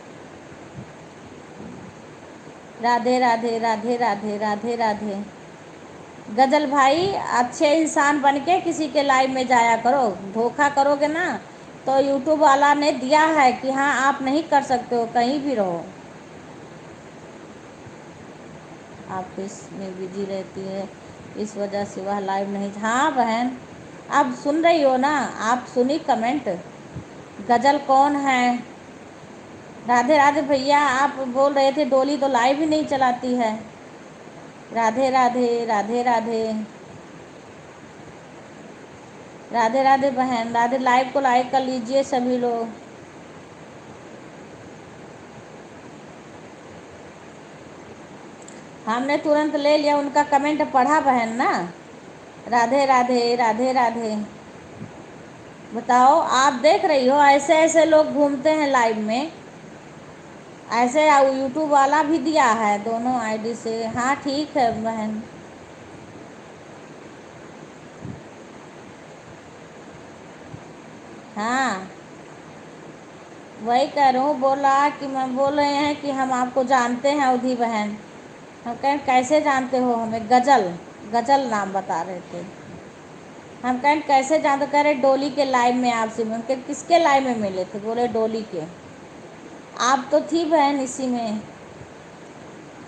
राधे राधे राधे राधे राधे राधे। गजल भाई, अच्छे इंसान बन के किसी के लाइव में जाया करो। धोखा करोगे ना तो यूट्यूब वाला ने दिया है कि हाँ आप नहीं कर सकते हो, कहीं भी रहो। आप इसमें बिजी रहती है इस वजह से वह लाइव नहीं। हाँ बहन, अब सुन रही हो ना आप? सुनी कमेंट? गजल कौन है? राधे राधे भैया, आप बोल रहे थे डोली तो लाइव ही नहीं चलाती है। राधे राधे राधे राधे राधे राधे बहन, राधे। लाइव को लाइक कर लीजिए सभी लोग। हमने तुरंत ले लिया, उनका कमेंट पढ़ा बहन ना। राधे राधे राधे राधे। बताओ, आप देख रही हो ऐसे ऐसे लोग घूमते हैं लाइव में। ऐसे यूट्यूब वाला भी दिया है दोनों आईडी से। हाँ ठीक है बहन। हाँ वही कह रहा हूँ, बोला कि मैं बोल रहे हैं कि हम आपको जानते हैं अवधि बहन। हम कहें कैसे जानते हो हमें? गजल, गजल नाम बता रहे थे। हम कहें कैसे जानते? कह रहे डोली के लाइव में आपसे। उनके किसके लाइव में मिले थे? बोले डोली के। आप तो थी बहन इसी में।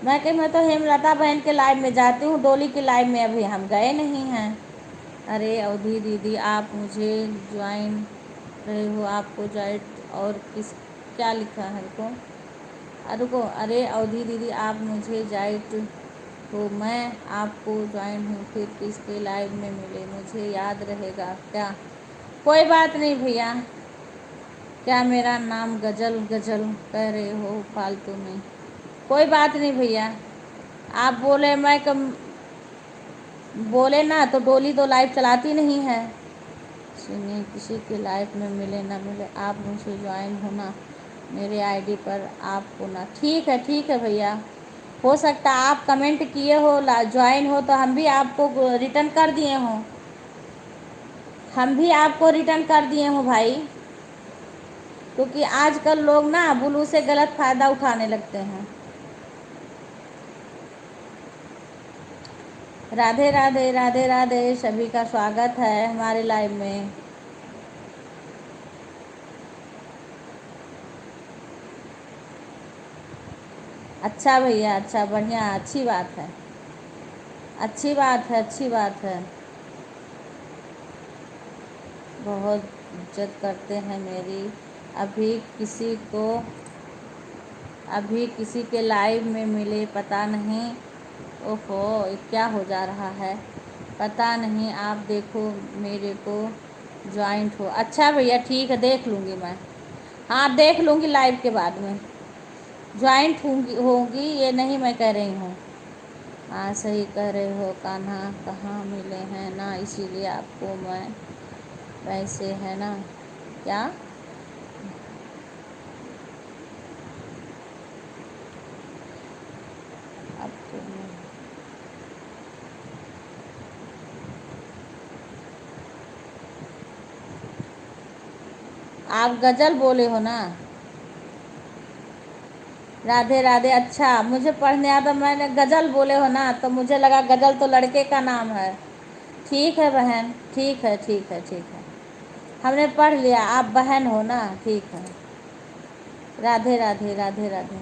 मैं कही मैं तो हेमलता बहन के लाइव में जाती हूँ, डोली के लाइव में अभी हम गए नहीं हैं। अरे अवधि दीदी आप मुझे ज्वाइन रहे हो, आपको ज्वाइन और किस क्या लिखा है रुको? रुको, अरे अवधि दीदी आप मुझे ज्वाइन हो, मैं आपको ज्वाइन हूँ, फिर किसके लाइव में मिले मुझे याद रहेगा क्या? कोई बात नहीं भैया। क्या मेरा नाम गजल गजल कह रहे हो फालतू में? कोई बात नहीं भैया। आप बोले मैं कम बोले ना तो डोली तो लाइव चलाती नहीं है। सुनिए, किसी के लाइव में मिले ना मिले आप मुझे ज्वाइन होना मेरे आईडी पर आपको ना। ठीक है भैया। हो सकता है आप कमेंट किए हो ज्वाइन हो तो हम भी आपको रिटर्न कर दिए हों। हम भी आपको रिटर्न कर दिए हों भाई, क्योंकि आजकल लोग ना ब्लू से गलत फ़ायदा उठाने लगते हैं। राधे राधे राधे राधे, सभी का स्वागत है हमारे लाइव में। अच्छा भैया, अच्छा, बढ़िया, अच्छी बात है, अच्छी बात है, अच्छी बात है। बहुत इज्जत करते हैं मेरी। अभी किसी को अभी किसी के लाइव में मिले पता नहीं। ओहो ये क्या हो जा रहा है पता नहीं। आप देखो मेरे को ज्वाइंट हो। अच्छा भैया ठीक है, देख लूँगी मैं। हाँ देख लूँगी लाइव के बाद में। ज्वाइंट होगी ये नहीं मैं कह रही हूँ। हाँ सही कह रहे हो कान्हा, कहाँ मिले हैं ना, इसीलिए आपको मैं वैसे है ना क्या? आपको आप गजल बोले हो ना? राधे राधे। अच्छा मुझे पढ़ने आता, मैंने गजल बोले हो ना तो मुझे लगा गजल तो लड़के का नाम है। ठीक है बहन, ठीक है ठीक है ठीक है, हमने पढ़ लिया। आप बहन हो ना, ठीक है। Radhe Radhe Radhe Radhe.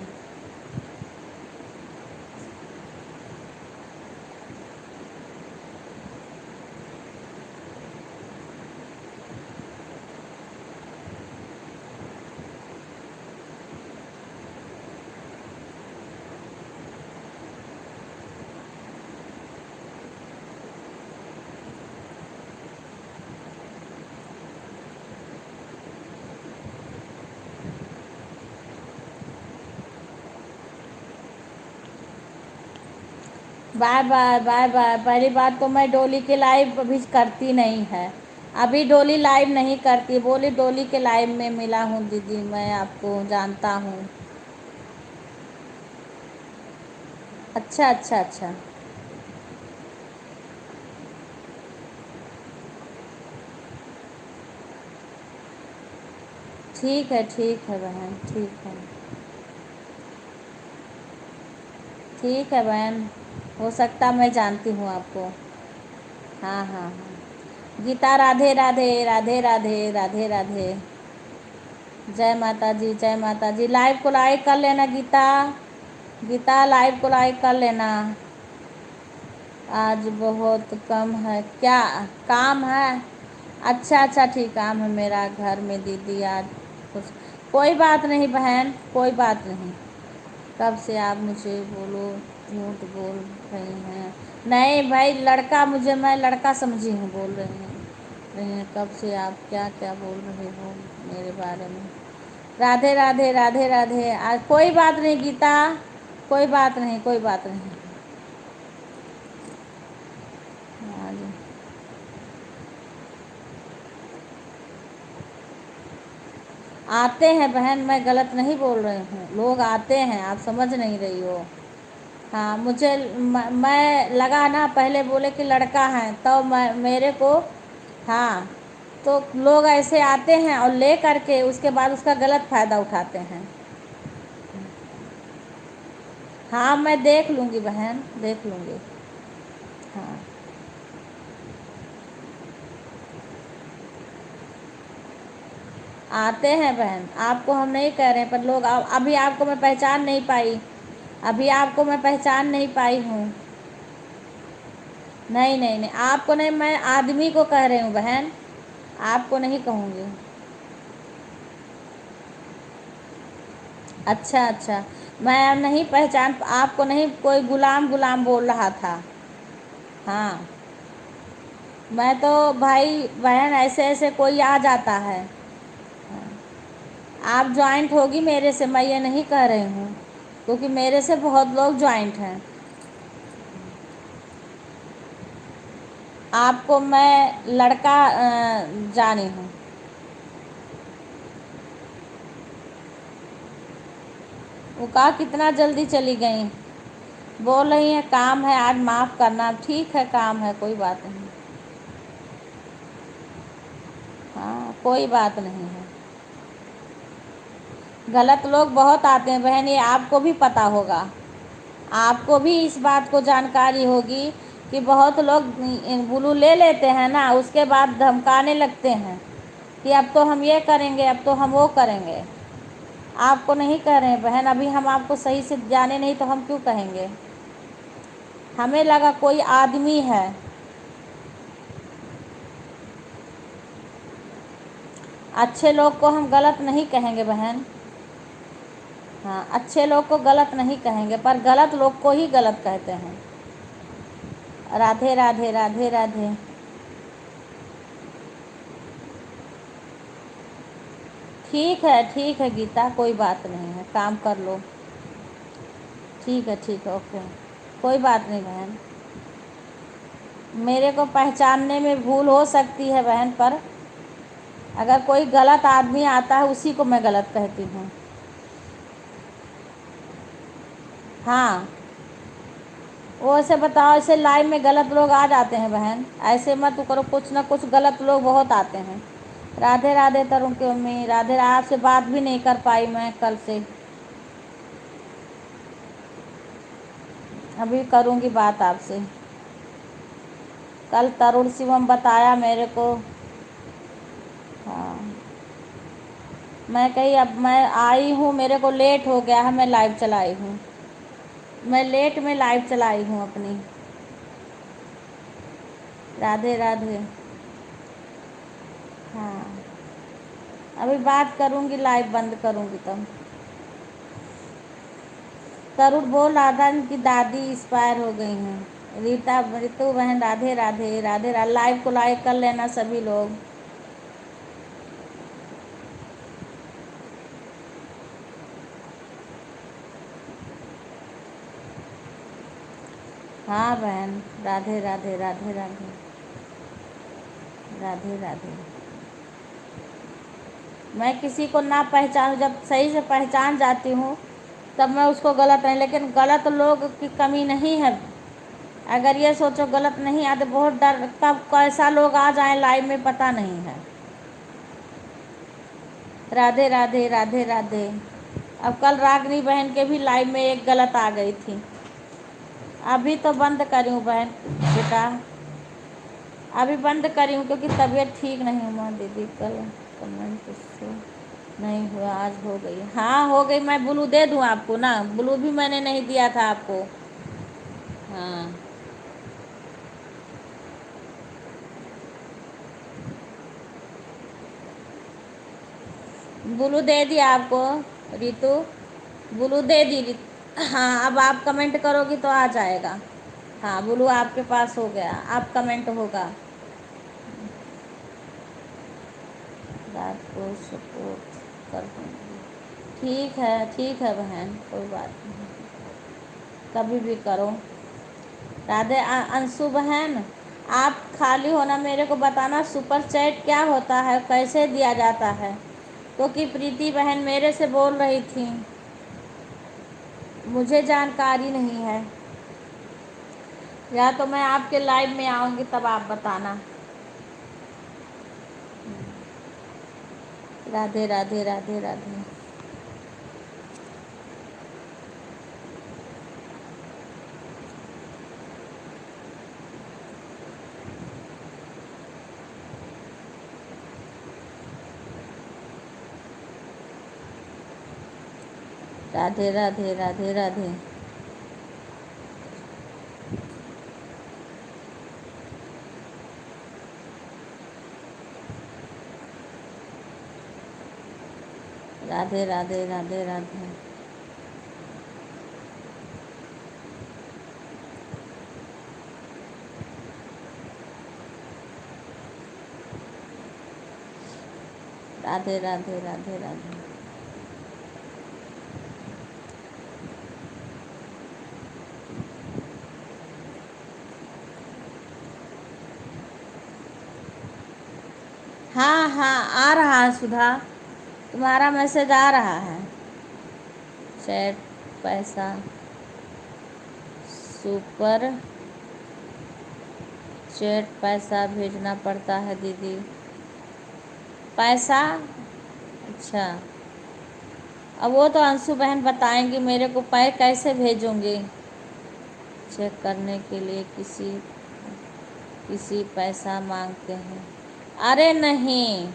Bye bye bye bye. पहली बात तो मैं डोली के लाइव अभी करती नहीं है, अभी डोली लाइव नहीं करती। बोली डोली के लाइव में मिला हूँ दीदी, मैं आपको जानता हूँ। अच्छा अच्छा अच्छा। ठीक है बहन, ठीक है। ठीक है बहन, हो सकता मैं जानती हूँ आपको। हाँ हाँ हाँ। गीता राधे राधे राधे राधे राधे राधे। जय माता जी, जय माता जी। लाइव को लाइक कर लेना गीता, गीता लाइव को लाइक कर लेना। आज बहुत कम है क्या? काम है? अच्छा अच्छा, ठीक काम है मेरा घर में दीदी आज कुछ। कोई बात नहीं बहन, कोई बात नहीं। कब से आप मुझे बोलो झूठ बोल रही हैं? नहीं भाई, लड़का मुझे, मैं लड़का समझी हूँ बोल रही हैं। कब से आप क्या क्या बोल रहे हो मेरे बारे में? राधे राधे राधे राधे। आज कोई बात नहीं गीता, कोई बात नहीं, कोई बात नहीं। आज आते हैं बहन, मैं गलत नहीं बोल रही हूँ, लोग आते हैं, आप समझ नहीं रही हो। हाँ मुझे मैं लगा ना, पहले बोले कि लड़का है तो मैं मेरे को, हाँ, तो लोग ऐसे आते हैं और ले करके उसके बाद उसका गलत फ़ायदा उठाते हैं। हाँ मैं देख लूँगी बहन, देख लूँगी। हाँ आते हैं बहन, आपको हम नहीं कह रहे हैं, पर लोग अभी आपको मैं पहचान नहीं पाई, अभी आपको मैं पहचान नहीं पाई हूँ। नहीं नहीं नहीं, आपको नहीं, मैं आदमी को कह रही हूँ बहन, आपको नहीं कहूँगी। अच्छा अच्छा, मैं नहीं पहचान, आपको नहीं, कोई गुलाम गुलाम बोल रहा था। हाँ मैं तो, भाई बहन ऐसे ऐसे कोई आ जाता है। आप जॉइंट होगी मेरे से, मैं ये नहीं कह रही हूँ, क्योंकि मेरे से बहुत लोग जॉइंट हैं। आपको मैं लड़का जानी हूँ। वो कहा कितना जल्दी चली गई, बोल रही हैं काम है आज, माफ़ करना। ठीक है, काम है, कोई बात नहीं। हाँ कोई बात नहीं है। गलत लोग बहुत आते हैं बहन, ये आपको भी पता होगा, आपको भी इस बात को जानकारी होगी कि बहुत लोग ब्लू ले लेते हैं ना, उसके बाद धमकाने लगते हैं कि अब तो हम ये करेंगे, अब तो हम वो करेंगे। आपको नहीं कह रहे हैं बहन, अभी हम आपको सही से जाने नहीं तो हम क्यों कहेंगे? हमें लगा कोई आदमी है। अच्छे लोग को हम गलत नहीं कहेंगे बहन। हाँ अच्छे लोग को गलत नहीं कहेंगे, पर गलत लोग को ही गलत कहते हैं। राधे राधे राधे राधे। ठीक है गीता, कोई बात नहीं है, काम कर लो। ठीक है ओके, कोई बात नहीं बहन। मेरे को पहचानने में भूल हो सकती है बहन, पर अगर कोई गलत आदमी आता है उसी को मैं गलत कहती हूँ। हाँ वो ऐसे बताओ, ऐसे लाइव में गलत लोग आ जाते हैं बहन, ऐसे मत करो, कुछ ना कुछ गलत लोग बहुत आते हैं। राधे राधे तरुण की मम्मी, राधे, आपसे बात भी नहीं कर पाई मैं कल से, अभी करूँगी बात आपसे। कल तरुण शिवम बताया मेरे को। हाँ मैं कही, अब मैं आई हूँ, मेरे को लेट हो गया है, मैं लाइव चलाई हूँ, मैं लेट में लाइव चलाई हूँ अपनी। राधे राधे। हाँ अभी बात करूँगी, लाइव बंद करूँगी तब। तरुण बोल रहा था कि दादी एक्सपायर हो गई हैं। रीता, ऋतु बहन राधे राधे राधे राधे। लाइव को लाइक कर लेना सभी लोग। हाँ बहन, राधे राधे राधे राधे राधे राधे। मैं किसी को ना पहचान, जब सही से पहचान जाती हूँ तब मैं उसको गलत नहीं, लेकिन गलत लोग की कमी नहीं है। अगर ये सोचो गलत नहीं आते, बहुत डर, कब कैसा लोग आ जाए लाइव में पता नहीं है। राधे राधे राधे राधे। अब कल रागनी बहन के भी लाइव में एक गलत आ गई थी। अभी तो बंद करी हूँ बहन बेटा, अभी बंद करी हूँ क्योंकि तबीयत ठीक नहीं हुआ दीदी। कल कमेंट से नहीं हुआ, आज हो गई। हाँ हो गई। मैं ब्लू दे दूँ आपको ना, ब्लू भी मैंने नहीं दिया था आपको। हाँ ब्लू दे दिया आपको रितु, ब्लू दे दी हाँ अब आप कमेंट करोगी तो आ जाएगा। हाँ ब्लू आपके पास हो गया, आप कमेंट होगा। रात को सपोर्ट कर दूँगी। ठीक है बहन, कोई बात नहीं, कभी भी करो। राधे अंशु बहन, आप खाली होना मेरे को बताना सुपर चैट क्या होता है, कैसे दिया जाता है, क्योंकि प्रीति बहन मेरे से बोल रही थी, मुझे जानकारी नहीं है। या तो मैं आपके लाइव में आऊँगी तब आप बताना। राधे राधे राधे राधे। राधे राधे राधे राधे। राधे राधे राधे राधे। राधे राधे राधे राधे। हाँ हाँ आ रहा है सुधा, तुम्हारा मैसेज आ रहा है। चैट पैसा सुपर चैट पैसा भेजना पड़ता है दीदी, पैसा। अच्छा अब वो तो अंशु बहन बताएंगी मेरे को, कैसे भेजूंगी। चेक करने के लिए किसी पैसा मांगते हैं। अरे नहीं,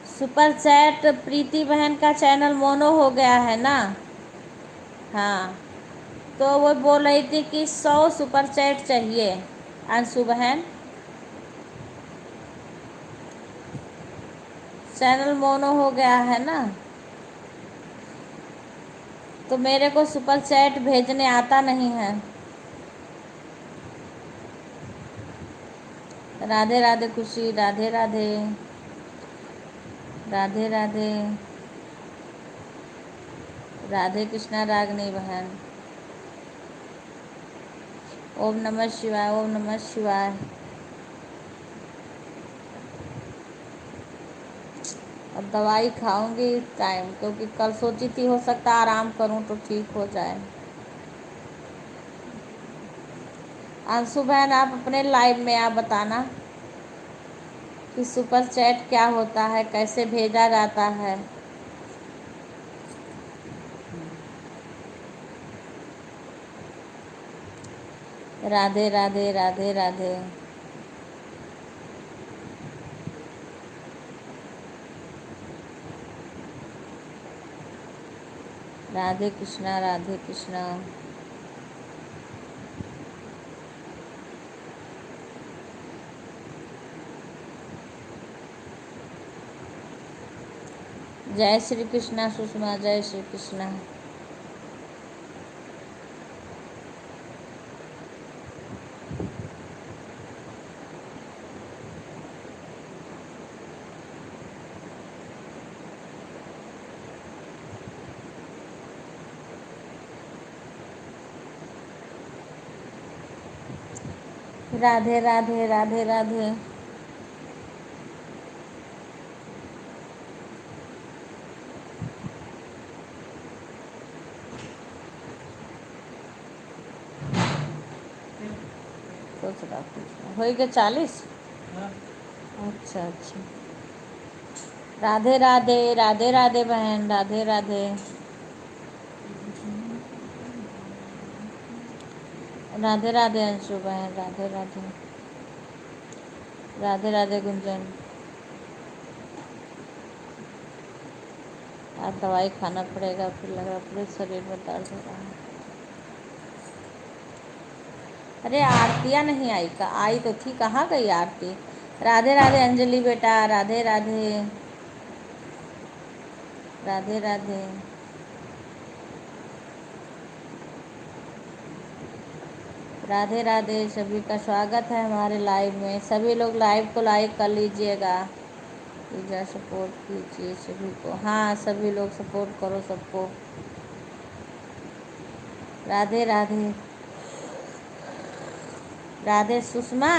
सुपर चैट प्रीति बहन का चैनल मोनो हो गया है ना। हाँ तो वो बोल रही थी कि 100 सुपर चैट चाहिए अंशु बहन, चैनल मोनो हो गया है ना, तो मेरे को सुपर चैट भेजने आता नहीं है। राधे राधे खुशी, राधे राधे राधे राधे राधे कृष्णा रागनी बहन। ओम नमः शिवाय, ओम नमः शिवाय। अब दवाई खाऊंगी टाइम, क्योंकि कल सोची थी हो सकता आराम करूं तो ठीक हो जाए। अंशु बहन आप अपने लाइव में आप बताना कि सुपर चैट क्या होता है, कैसे भेजा जाता है। राधे राधे राधे राधे। राधे कृष्णा राधे कृष्णा। जय श्री कृष्णा सुषमा, जय श्री कृष्णा। राधे राधे राधे राधे। सोच रहा हो गया 40। हाँ अच्छा अच्छा। राधे राधे राधे राधे बहन, राधे राधे। राधे राधे अंशु बहन, राधे राधे। राधे राधे गुंजन। आज दवाई खाना पड़ेगा, फिर लग रहा पूरे शरीर में दर्द हो रहा है। अरे आरतिया नहीं आई का? आई तो थी, कहाँ गई आरती? राधे राधे अंजलि बेटा, राधे राधे राधे राधे। राधे राधे, सभी का स्वागत है हमारे लाइव में। सभी लोग लाइव को लाइक कर लीजिएगा, पूजा सपोर्ट कीजिए सभी को। हाँ सभी लोग सपोर्ट करो सबको। राधे राधे राधे। सुषमा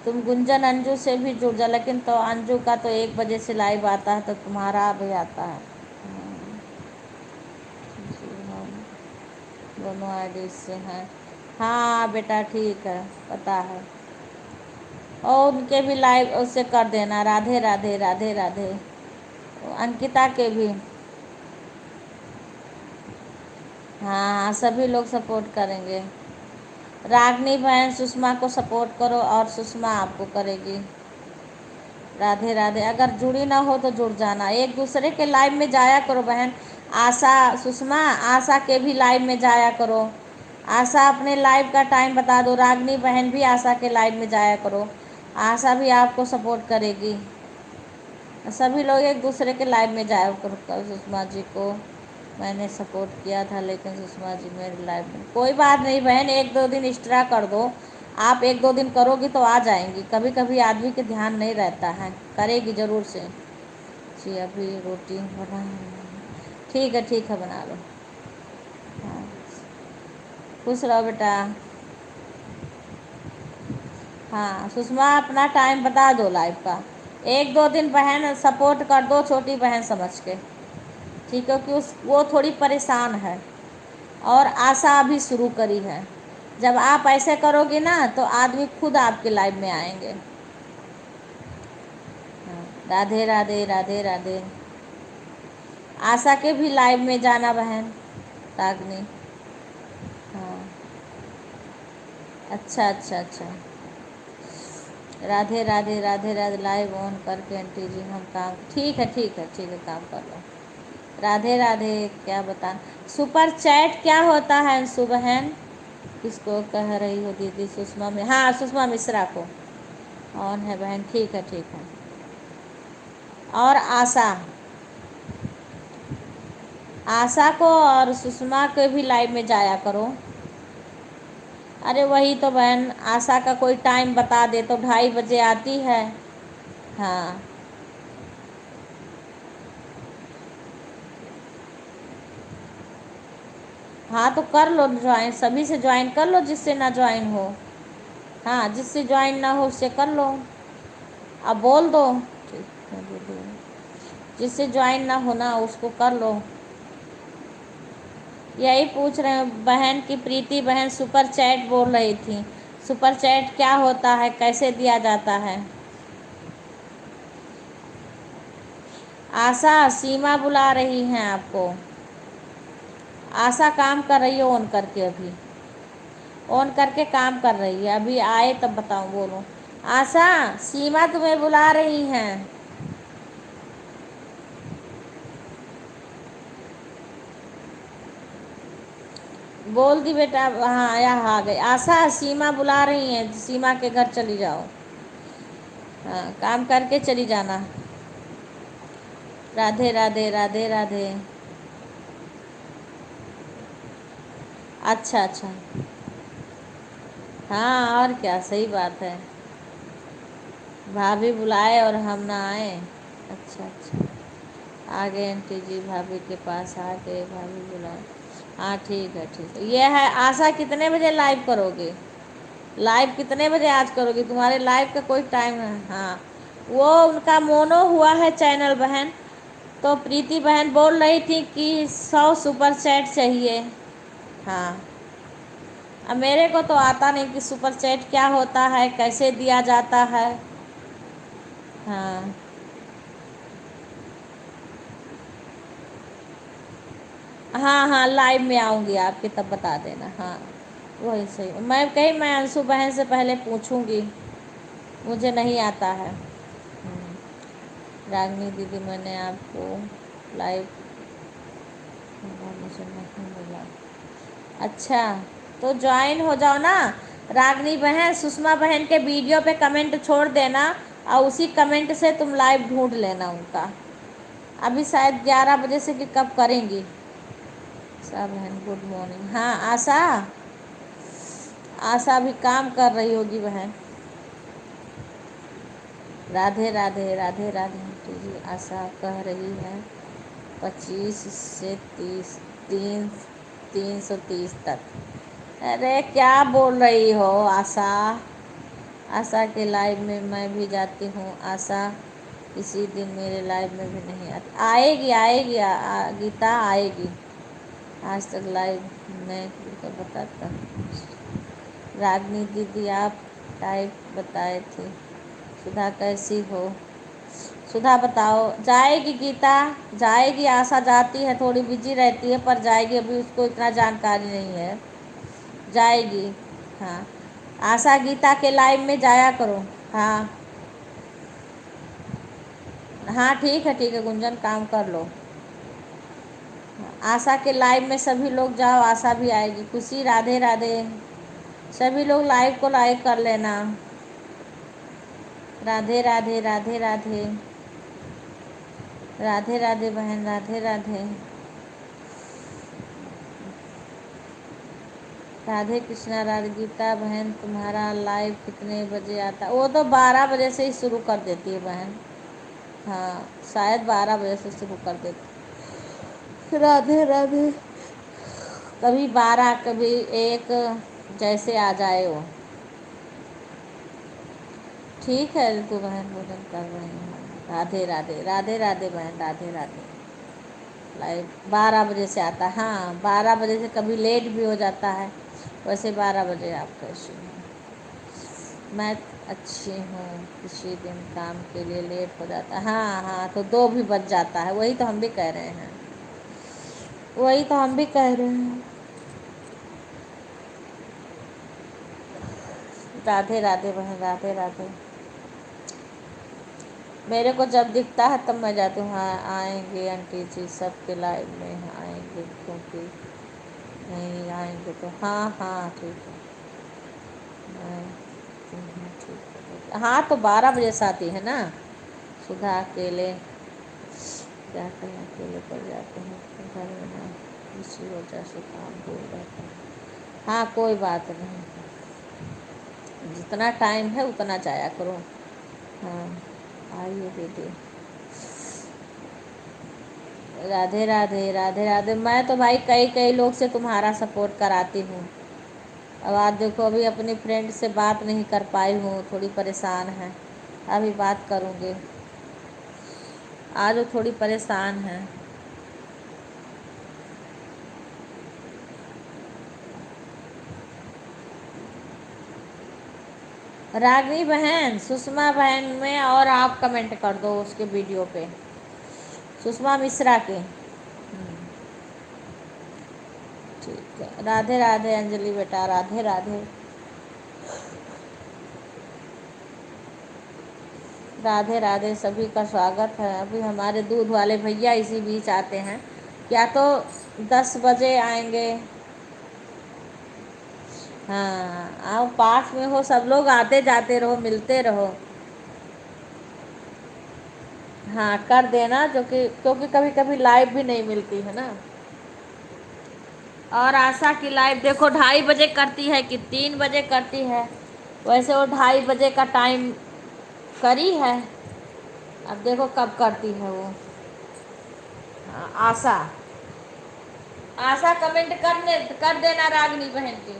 तुम गुंजन अंजू से भी जुड़ जा, लेकिन तो अंजू का तो 1 बजे से लाइव आता है, तो तुम्हारा भी आता है। जी हाँ, दोनों आईडी से हैं। हाँ बेटा ठीक है, पता है। और उनके भी लाइव उससे कर देना। राधे राधे राधे राधे। अंकिता के भी। हाँ सभी लोग सपोर्ट करेंगे। रागनी बहन सुषमा को सपोर्ट करो और सुषमा आपको करेगी। राधे राधे। अगर जुड़ी ना हो तो जुड़ जाना, एक दूसरे के लाइव में जाया करो बहन। आशा, सुषमा, आशा के भी लाइव में जाया करो। आशा अपने लाइव का टाइम बता दो। रागनी बहन भी आशा के लाइव में जाया करो, आशा भी आपको सपोर्ट करेगी। सभी लोग एक दूसरे के लाइव में जाया करो। सुषमा जी को मैंने सपोर्ट किया था, लेकिन सुषमा जी मेरे लाइव में। कोई बात नहीं बहन, 1-2 दिन एक्स्ट्रा कर दो। आप 1-2 दिन करोगी तो आ जाएंगी। कभी कभी आदमी के ध्यान नहीं रहता है, करेगी ज़रूर से। जी अभी रोटी बना, ठीक है बना लो। हाँ खुश रहो बेटा। हाँ सुषमा अपना टाइम बता दो लाइव का। 1-2 दिन बहन सपोर्ट कर दो, छोटी बहन समझ के, ठीक है? क्योंकि वो थोड़ी परेशान है, और आशा अभी शुरू करी है। जब आप ऐसे करोगे ना तो आदमी खुद आपके लाइव में आएंगे। हाँ, राधे राधे राधे राधे। आशा के भी लाइव में जाना बहन, रागनी। हाँ अच्छा अच्छा अच्छा। राधे राधे राधे राधे। लाइव ऑन करके आंटी जी हम काम, ठीक है काम कर लो। राधे राधे। क्या बता, सुपर चैट क्या होता है अंशु बहन? किसको कह रही हो दीदी? सुषमा में, हाँ सुषमा मिश्रा को ऑन है बहन, ठीक है। और आशा, आशा को और सुषमा के भी लाइव में जाया करो। अरे वही तो बहन, आशा का कोई टाइम बता दे तो 2:30 बजे आती है। हाँ हाँ तो कर लो ज्वाइन, सभी से ज्वाइन कर लो जिससे ना ज्वाइन हो। हाँ जिससे ज्वाइन ना हो उससे कर लो, अब बोल दो। ठीक है दीदी, जिससे ज्वाइन ना हो ना उसको कर लो। यही पूछ रहे हैं बहन की, प्रीति बहन सुपर चैट बोल रही थी। सुपर चैट क्या होता है, कैसे दिया जाता है? आशा, सीमा बुला रही हैं आपको। आशा काम कर रही है ऑन करके, अभी ऑन करके काम कर रही है। अभी आए तब बताऊँ, बोलो। आशा, सीमा तुम्हें बुला रही हैं। बोल दी बेटा। हाँ यहाँ आ गई आशा, सीमा बुला रही हैं, सीमा के घर चली जाओ। हाँ काम करके चली जाना। राधे राधे राधे राधे। अच्छा अच्छा। हाँ और क्या, सही बात है। भाभी बुलाए और हम ना आए। अच्छा अच्छा। आ गए आंटी जी, भाभी के पास आ गए, भाभी बुलाए। हाँ ठीक है। ये है आशा, कितने बजे लाइव करोगे? लाइव कितने बजे आज करोगी? तुम्हारे लाइव का कोई टाइम है? हाँ, वो उनका मोनो हुआ है चैनल बहन, तो प्रीति बहन बोल रही थी कि 100 सुपर चैट चाहिए। हाँ, अब मेरे को तो आता नहीं कि सुपर चैट क्या होता है, कैसे दिया जाता है। हाँ हाँ हाँ, लाइव में आऊँगी आपके, तब बता देना। हाँ वही सही, मैं अंशु बहन से पहले पूछूंगी, मुझे नहीं आता है। रागनी दीदी, मैंने आपको लाइव मुझे नहीं मिला। अच्छा, तो ज्वाइन हो जाओ ना रागनी बहन। सुषमा बहन के वीडियो पे कमेंट छोड़ देना और उसी कमेंट से तुम लाइव ढूंढ लेना उनका। अभी शायद 11 बजे से कि कब करेंगी। सब बहन गुड मॉर्निंग। हाँ आशा, आशा भी काम कर रही होगी बहन। राधे राधे राधे राधे आंटी जी। आशा कह रही है 25 से 30, 330 तक। अरे क्या बोल रही हो आशा? आशा के लाइव में मैं भी जाती हूँ। आशा किसी दिन मेरे लाइव में भी नहीं आती। आएगी आएगी गीता आएगी। आज तक लाइव मैं तो बताता। रागनी दीदी आप टाइप बताए थे। सुधा कैसी हो? सुधा बताओ। जाएगी गीता, जाएगी। आशा जाती है, थोड़ी बिजी रहती है पर जाएगी। अभी उसको इतना जानकारी नहीं है, जाएगी। हाँ, आशा गीता के लाइव में जाया करो। हाँ हाँ, ठीक है गुंजन, काम कर लो। आशा के लाइव में सभी लोग जाओ, आशा भी आएगी। खुशी राधे राधे। सभी लोग लाइव को लाइक कर लेना। राधे राधे राधे राधे राधे राधे बहन, राधे राधे राधे कृष्णा। राधे गीता बहन, तुम्हारा लाइव कितने बजे आता? वो तो 12 बजे से ही शुरू कर देती है बहन। हाँ, शायद 12 बजे से शुरू कर देती। राधे राधे। कभी 12 कभी 1, जैसे आ जाए वो। ठीक है ऋतु बहन, भोजन कर रही हूँ। राधे राधे राधे राधे बहन, राधे राधे। लाइव 12 बजे से आता है। हाँ, 12 बजे से कभी लेट भी हो जाता है, वैसे 12 बजे आप कैसी हैं? मैं अच्छी हूँ। किसी दिन काम के लिए लेट हो जाता है। हाँ हाँ, तो 2 भी बज जाता है। वही तो हम भी कह रहे हैं, वही तो हम भी कह रहे हैं। राधे राधे बहन, राधे राधे। मेरे को जब दिखता है तब मैं जाती हूँ। हाँ आएंगे आंटी जी, सबके लाइव में आएंगे, क्योंकि नहीं आएंगे तो हाँ हाँ ठीक है। ठीक है। हाँ, तो 12 बजे से आती है ना। सुधा अकेले क्या करें, अकेले पड़ जाते हैं घर में ना, इसी वजह से काम दूर रहता है। हाँ कोई बात नहीं, जितना टाइम है उतना जाया करो। हाँ आइए दीदी। राधे राधे राधे राधे। मैं तो भाई कई कई लोग से तुम्हारा सपोर्ट कराती हूँ। अब आज देखो, अभी अपनी फ्रेंड से बात नहीं कर पाई हूँ, थोड़ी परेशान है। अभी बात करूँगी। आज वो थोड़ी परेशान है। रागनी बहन, सुषमा बहन में और आप कमेंट कर दो उसके वीडियो पे, सुषमा मिश्रा के। ठीक है। राधे राधे अंजलि बेटा, राधे राधे राधे राधे। सभी का स्वागत है। अभी हमारे दूध वाले भैया इसी बीच आते हैं, या तो 10 बजे आएंगे। हाँ आओ, पास में हो सब लोग, आते जाते रहो, मिलते रहो। हाँ कर देना, जो कि क्योंकि कभी कभी लाइव भी नहीं मिलती है ना। और आशा की लाइव देखो 2:30 बजे करती है कि 3 बजे करती है। वैसे वो 2:30 बजे का टाइम करी है, अब देखो कब करती है वो। हाँ, आशा, आशा कमेंट कर देना रागनी बहन की।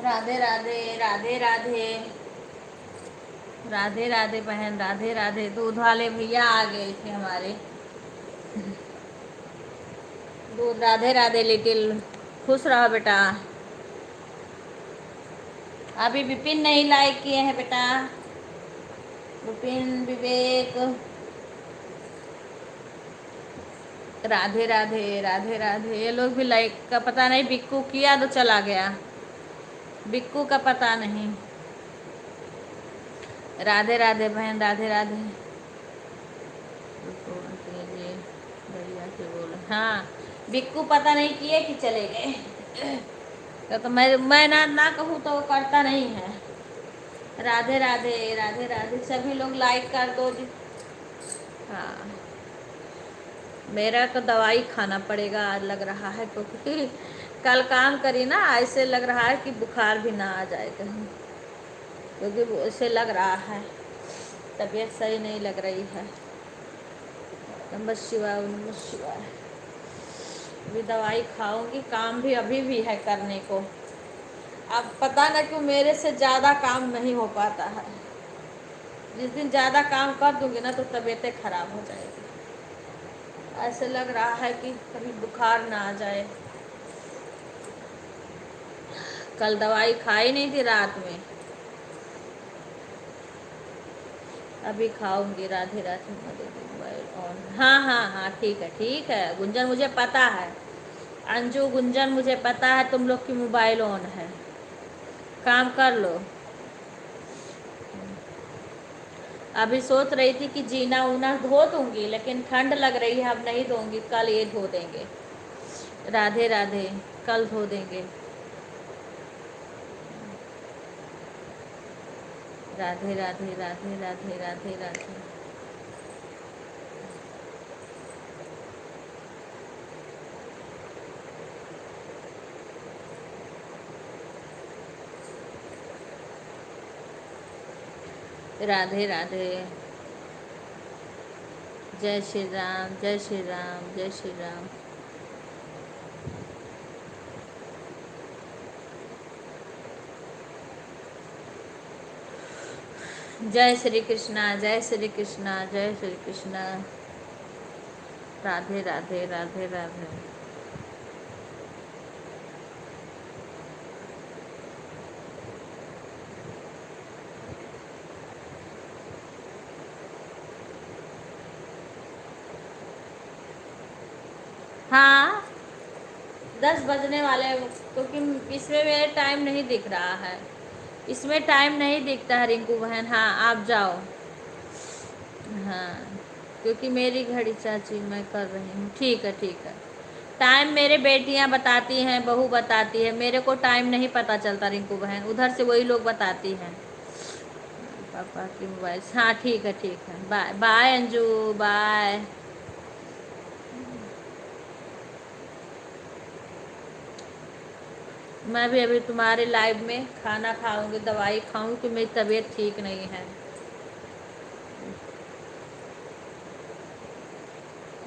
राधे राधे राधे राधे राधे राधे बहन, राधे राधे। दूध वाले भैया आ गए थे हमारे। दूध, राधे राधे लिटिल, खुश रहो बेटा। अभी विपिन नहीं लाइक किए हैं बेटा, विपिन, विवेक। राधे राधे राधे राधे। ये लोग भी लाइक का पता नहीं, बिक्कू किया तो चला गया, बिक्कू का पता नहीं। राधे राधे बहन, राधे राधे। बढ़िया से बोलो। हाँ, बिक्कू पता नहीं किए कि चले गए। तो मैं ना कहूँ तो वो करता नहीं है। राधे राधे राधे राधे। सभी लोग लाइक कर दो जी। हाँ, मेरा तो दवाई खाना पड़ेगा आज, लग रहा है, क्योंकि कल काम करी ना, ऐसे लग रहा है कि बुखार भी ना आ जाए कहीं, क्योंकि ऐसे लग रहा है तबीयत सही नहीं लग रही है। नमः शिवाय, नमः शिवाय। अभी दवाई खाऊंगी, काम भी अभी भी है करने को। अब पता ना क्यों मेरे से ज़्यादा काम नहीं हो पाता है। जिस दिन ज़्यादा काम कर दूंगी ना तो तबीयतें खराब हो जाएगी। ऐसे लग रहा है कि कभी बुखार ना आ जाए। कल दवाई खाई नहीं थी रात में, अभी खाऊंगी। राधे राधे। Mobile on. हाँ हाँ हाँ, ठीक है गुंजन, मुझे पता है। अंजू, गुंजन, मुझे पता है तुम लोग की मोबाइल ऑन है। काम कर लो। अभी सोच रही थी कि जीना उना धो दूंगी, लेकिन ठंड लग रही है, अब नहीं धोंगी, कल ये धो देंगे। राधे राधे, कल धो देंगे। राधे राधे राधे राधे राधे राधे। राधे राधे। जय श्री राम, जय श्री राम, जय श्री राम। जय श्री कृष्णा, जय श्री कृष्णा, जय श्री कृष्णा। राधे राधे राधे राधे। हाँ, 10 बजने वाले, क्योंकि इसमें मेरा टाइम नहीं दिख रहा है, इसमें टाइम नहीं दिखता है रिंकू बहन। हाँ, आप जाओ। हाँ, क्योंकि मेरी घड़ी चाची मैं कर रही हूँ। ठीक है। टाइम मेरे बेटियाँ बताती हैं, बहू बताती है, मेरे को टाइम नहीं पता चलता रिंकू बहन, उधर से वही लोग बताती हैं। पापा की मोबाइल। हाँ, ठीक है। Bye bye Anju, bye. मैं भी अभी तुम्हारे लाइव में खाना खाऊंगी, दवाई खाऊंगी, कि मेरी तबीयत ठीक नहीं है।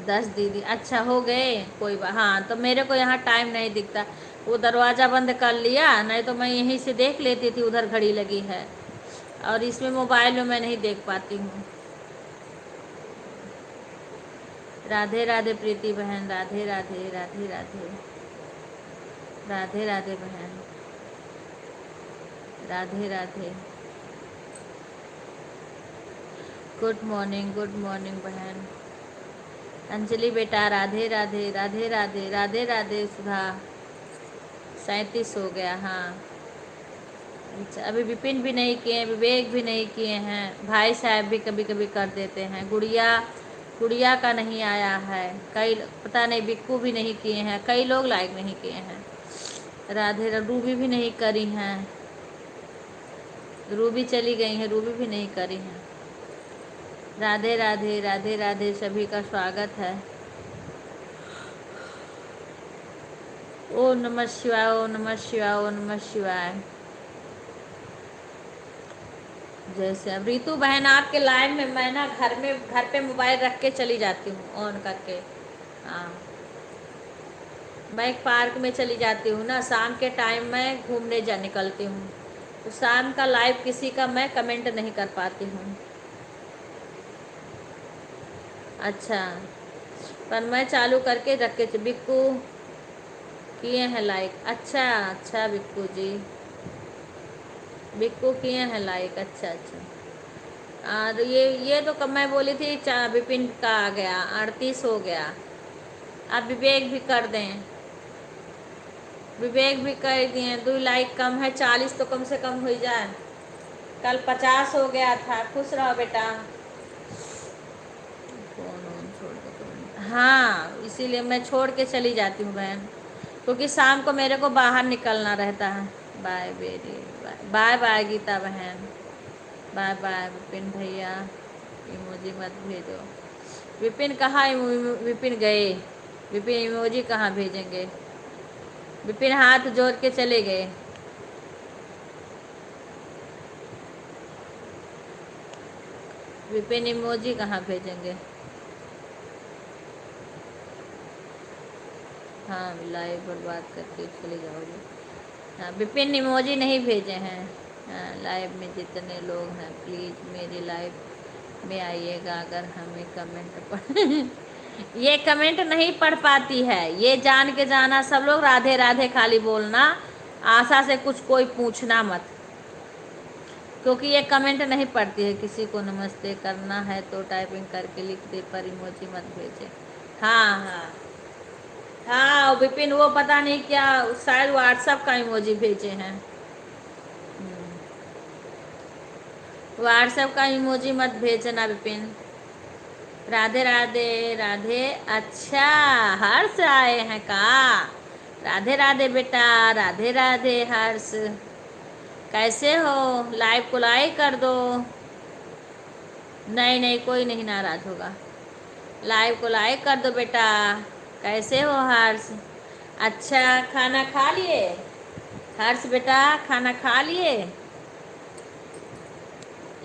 10 दीदी, अच्छा हो गए, कोई बात। हाँ, तो मेरे को यहाँ टाइम नहीं दिखता, वो दरवाज़ा बंद कर लिया, नहीं तो मैं यहीं से देख लेती थी, उधर घड़ी लगी है, और इसमें मोबाइल में मैं नहीं देख पाती हूँ। राधे राधे प्रीति बहन, राधे राधे राधे राधे। राधे राधे बहन, राधे राधे। गुड मॉर्निंग बहन। अंजलि बेटा, राधे राधे राधे राधे राधे राधे। सुधा, 37 हो गया। हाँ, अच्छा, अभी विपिन भी नहीं किए, विवेक भी नहीं किए हैं, भाई साहब भी कभी कभी कर देते हैं। गुड़िया का नहीं आया है, कई पता नहीं, बिक्कू भी नहीं किए हैं, कई लोग लाइक नहीं किए हैं। राधे, रूबी भी नहीं करी हैं, रूबी चली गई हैं, रूबी भी नहीं करी हैं। राधे राधे राधे राधे, सभी का स्वागत है। ओम नमः शिवाय, ओम नमः शिवाय, ओम नमः शिवाय। जैसे अब रितु बहन आपके लाइन में, मैं ना घर पे मोबाइल रख के चली जाती हूँ ऑन करके। हाँ, मैं एक पार्क में चली जाती हूँ ना, शाम के टाइम मैं घूमने जा निकलती हूँ, तो शाम का लाइव किसी का मैं कमेंट नहीं कर पाती हूँ। अच्छा, पर मैं चालू करके रख के बिक्कू किए हैं लाइक। अच्छा अच्छा बिक्कू जी, बिक्कू किए हैं लाइक। अच्छा अच्छा। और ये तो कब मैं बोली थी विपिन का आ गया, 38 हो गया। अब विवेक भी कर दें, विवेक भी कर दिए। 2 लाइक कम है, 40 तो कम से कम हो जाए। कल 50 हो गया था। खुश रहो बेटा। छोड़ दो। हाँ, इसीलिए मैं छोड़ के चली जाती हूँ बहन, क्योंकि शाम को मेरे को बाहर निकलना रहता है। Bye very bye. Bye bye Geeta बहन, बाय बाय। विपिन भैया इमोजी मत भेजो। विपिन कहाँ? विपिन गए। विपिन इमोजी कहाँ भेजेंगे? विपिन हाथ जोड़ के चले गए। विपिन इमोजी कहाँ भेजेंगे? हाँ, लाइव बर्बाद करके चले जाओगे। हाँ, विपिन इमोजी नहीं भेजे हैं। हाँ, लाइव में जितने लोग हैं प्लीज़ मेरी लाइव में आइएगा। अगर हमें कमेंट पढ़ ये कमेंट नहीं पढ़ पाती है, ये जान के जाना सब लोग। राधे राधे खाली बोलना, आशा से कुछ कोई पूछना मत, क्योंकि ये कमेंट नहीं पढ़ती है। किसी को नमस्ते करना है तो टाइपिंग करके लिख दे, पर इमोजी मत भेजे। हाँ हाँ हाँ विपिन, वो पता नहीं क्या, शायद व्हाट्सएप का इमोजी भेजे हैं। व्हाट्सएप का इमोजी मत भेजना विपिन। राधे राधे राधे। अच्छा, हर्ष आए हैं का? राधे राधे बेटा, राधे राधे हर्ष। कैसे हो? लाइव को लाइक कर दो। नहीं नहीं, कोई नहीं नाराज होगा। लाइव को लाइक कर दो बेटा। कैसे हो हर्ष? अच्छा, खाना खा लिए हर्ष बेटा? खाना खा लिए?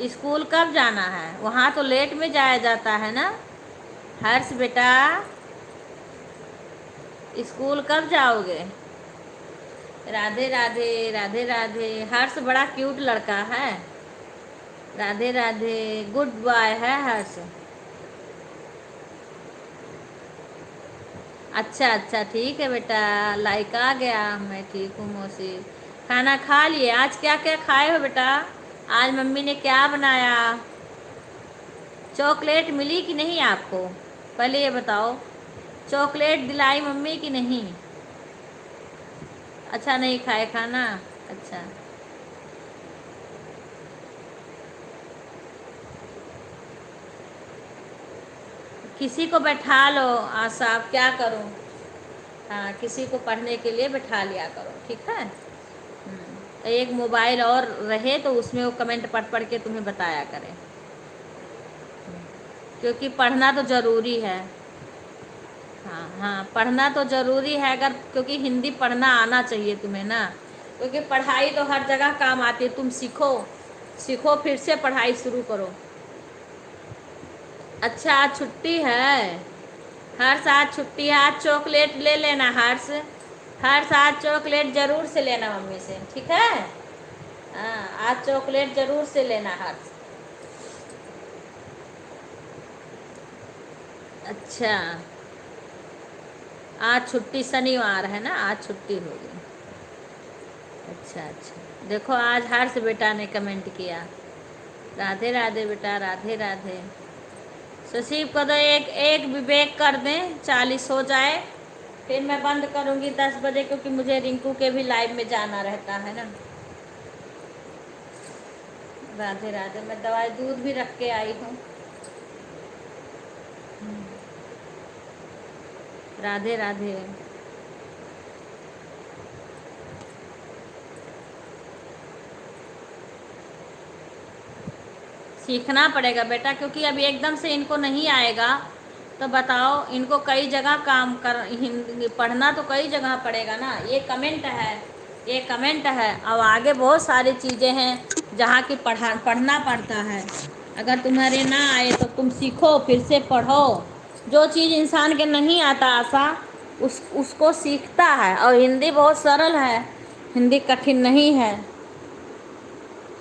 स्कूल कब जाना है? वहाँ तो लेट में जाया जाता है ना हर्ष बेटा? स्कूल कब जाओगे? राधे राधे राधे राधे। हर्ष बड़ा क्यूट लड़का है। राधे राधे। गुड बॉय है हर्ष। अच्छा अच्छा, ठीक है बेटा, लाइक आ गया। मैं ठीक हूँ मौसी। खाना खा लिए? आज क्या क्या खाए हो बेटा? आज मम्मी ने क्या बनाया? चॉकलेट मिली कि नहीं आपको? पहले ये बताओ, चॉकलेट दिलाई मम्मी कि नहीं? अच्छा, नहीं खाए खाना। अच्छा, किसी को बैठा लो। आशा, आप क्या करो? हाँ, किसी को पढ़ने के लिए बैठा लिया करो, ठीक है। एक मोबाइल और रहे तो उसमें वो कमेंट पढ़ पढ़ के तुम्हें बताया करें, क्योंकि पढ़ना तो ज़रूरी है। हाँ हाँ, पढ़ना तो ज़रूरी है, अगर क्योंकि हिंदी पढ़ना आना चाहिए तुम्हें ना, क्योंकि पढ़ाई तो हर जगह काम आती है। तुम सीखो सीखो, फिर से पढ़ाई शुरू करो। अच्छा, आज छुट्टी है हर्ष? आज छुट्टी है, आज चॉकलेट ले लेना हर्ष। हर्ष, आज चॉकलेट ज़रूर से लेना मम्मी से, ठीक है। हाँ, आज चॉकलेट ज़रूर से लेना हर्ष। अच्छा, आज छुट्टी, शनिवार है ना, आज छुट्टी होगी। अच्छा अच्छा, देखो आज हर्ष बेटा ने कमेंट किया। राधे राधे बेटा, राधे राधे। सुशील को तो एक एक विवेक कर दें, 40 हो जाए, फिर मैं बंद करूँगी 10 बजे, क्योंकि मुझे रिंकू के भी लाइव में जाना रहता है ना। राधे राधे। मैं दवाई दूध भी रख के आई हूँ। राधे राधे। सीखना पड़ेगा बेटा, क्योंकि अभी एकदम से इनको नहीं आएगा, तो बताओ, इनको कई जगह काम कर, हिंदी पढ़ना तो कई जगह पड़ेगा ना। ये कमेंट है, ये कमेंट है, अब आगे बहुत सारी चीज़ें हैं जहाँ की पढ़ना पड़ता है। अगर तुम्हारे ना आए तो तुम सीखो, फिर से पढ़ो। जो चीज़ इंसान के नहीं आता आशा, उसको सीखता है। और हिंदी बहुत सरल है, हिंदी कठिन नहीं है।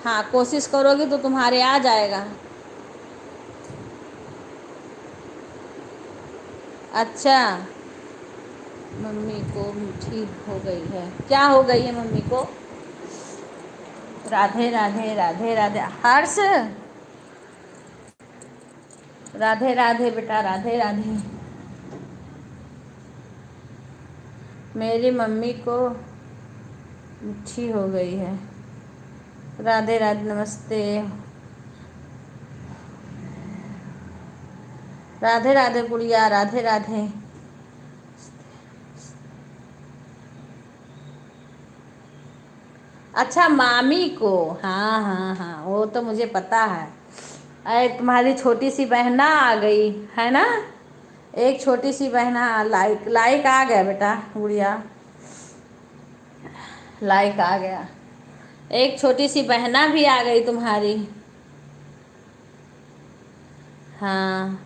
हाँ, कोशिश करोगी तो तुम्हारे आ जाएगा। अच्छा, मम्मी को ठीक हो गई है? क्या हो गई है मम्मी को? राधे राधे राधे राधे हर्ष, राधे राधे बेटा, राधे राधे। मेरी मम्मी को अच्छी हो गई है। राधे राधे, नमस्ते। राधे राधे गुड़िया, राधे राधे। अच्छा, मामी को, हाँ हाँ हाँ, वो तो मुझे पता है। अरे तुम्हारी छोटी सी बहना आ गई है ना, एक छोटी सी बहना। लाइक लाइक आ गया बेटा गुड़िया, लाइक आ गया। एक छोटी सी बहना भी आ गई तुम्हारी। हाँ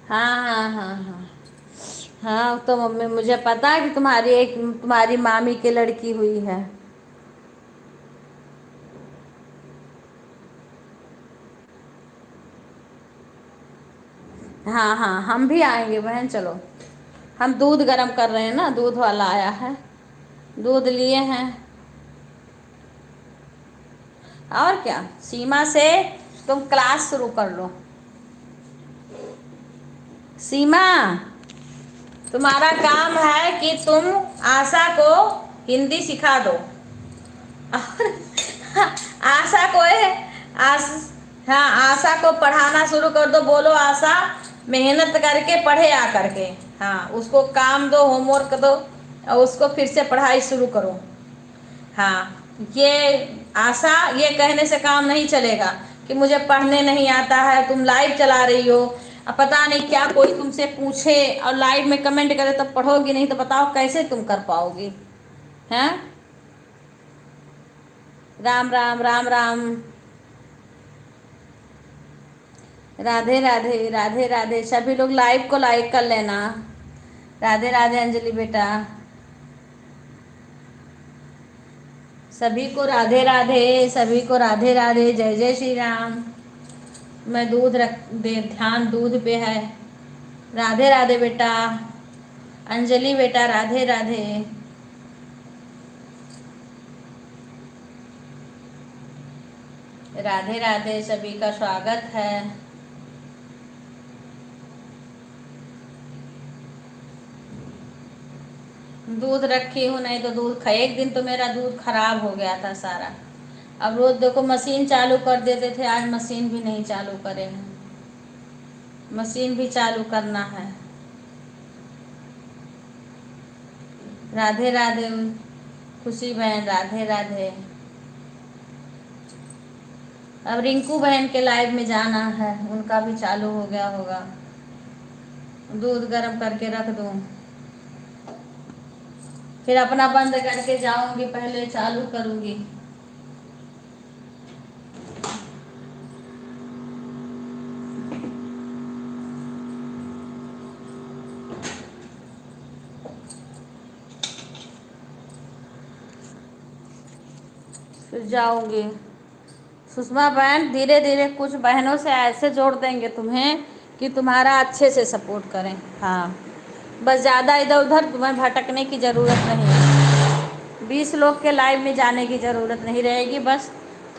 हाँ हाँ हाँ हाँ हाँ, तो मम्मी मुझे पता है कि तुम्हारी मामी की लड़की हुई है। हाँ हाँ, हम भी आएंगे बहन, चलो। हम दूध गरम कर रहे हैं ना, दूध वाला आया है, दूध लिए हैं। और क्या, सीमा से तुम क्लास शुरू कर लो। सीमा, तुम्हारा काम है कि तुम आशा को हिंदी सिखा दो। और आशा को आस हाँ, आशा को पढ़ाना शुरू कर दो। बोलो आशा मेहनत करके पढ़े आ करके। हाँ, उसको काम दो, होमवर्क दो, और उसको फिर से पढ़ाई शुरू करो। हाँ, ये आशा ये कहने से काम नहीं चलेगा कि मुझे पढ़ने नहीं आता है। तुम लाइव चला रही हो, अब पता नहीं क्या कोई तुमसे पूछे और लाइव में कमेंट करे, तब पढ़ोगी नहीं तो बताओ कैसे तुम कर पाओगी? हैं? राम राम राम राम। राधे राधे राधे राधे। सभी लोग लाइव को लाइक कर लेना। राधे राधे अंजलि बेटा, सभी को राधे राधे, सभी को राधे राधे, जय जय श्री राम। मैं दूध रख दे, ध्यान दूध पे है। राधे राधे बेटा, अंजलि बेटा, राधे राधे। राधे राधे, सभी का स्वागत है। दूध रखी हूँ, नहीं तो दूध एक दिन तो मेरा दूध खराब हो गया था सारा। अब रोज देखो मशीन चालू कर देते थे, आज मशीन भी नहीं चालू करे हैं। मशीन भी चालू करना है। राधे राधे खुशी बहन, राधे राधे। अब रिंकू बहन के लाइव में जाना है, उनका भी चालू हो गया होगा। दूध गर्म करके रख दूं, फिर अपना बंद करके जाऊंगी, पहले चालू करूंगी। फिर जाऊंगी। सुषमा बहन, धीरे धीरे कुछ बहनों से ऐसे जोड़ देंगे तुम्हें कि तुम्हारा अच्छे से सपोर्ट करें। हाँ, बस ज़्यादा इधर उधर तुम्हें भटकने की ज़रूरत नहीं है। 20 लोग के लाइव में जाने की ज़रूरत नहीं रहेगी। बस